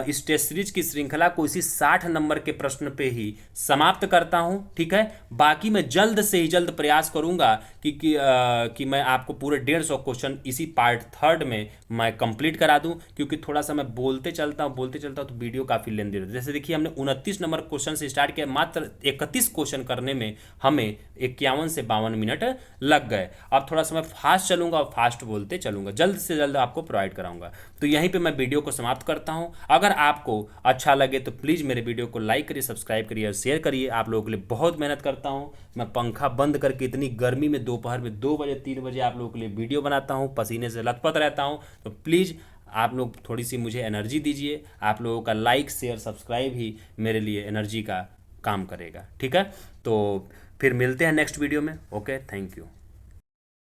इस टेस्ट सीरीज की श्रृंखला को इसी 60 नंबर के प्रश्न पे ही समाप्त करता हूं। ठीक है, बाकी मैं जल्द से ही जल्द प्रयास करूंगा कि मैं आपको पूरे 150 क्वेश्चन इसी पार्ट 3 में मैं कंप्लीट करा दूं, क्योंकि थोड़ा सा मैं बोलते चलता हूं तो वीडियो काफ़ी लेंदी रहती है। जैसे देखिए हमने 29 नंबर क्वेश्चन से स्टार्ट किया, मात्र 31 क्वेश्चन करने में हमें 51 से 52 मिनट लग गए। अब थोड़ा सा मैं फास्ट चलूंगा और फास्ट बोलते चलूंगा, जल्द से जल्द आपको प्रोवाइड कराऊंगा। तो यहीं पे मैं वीडियो को समाप्त करता हूं। अगर आपको अच्छा लगे तो प्लीज़ मेरे वीडियो को लाइक करिए, सब्सक्राइब करिए और शेयर करिए। आप लोगों के लिए बहुत मेहनत करता हूं मैं, पंखा बंद करके इतनी गर्मी में दोपहर में 2 बजे 3 बजे आप लोगों के लिए वीडियो बनाता हूं, पसीने से लथपथ रहता हूं। तो प्लीज़ आप लोग थोड़ी सी मुझे एनर्जी दीजिए। आप लोगों का लाइक शेयर सब्सक्राइब ही मेरे लिए एनर्जी का काम करेगा। ठीक है, तो फिर मिलते हैं नेक्स्ट वीडियो में। Okay, thank you.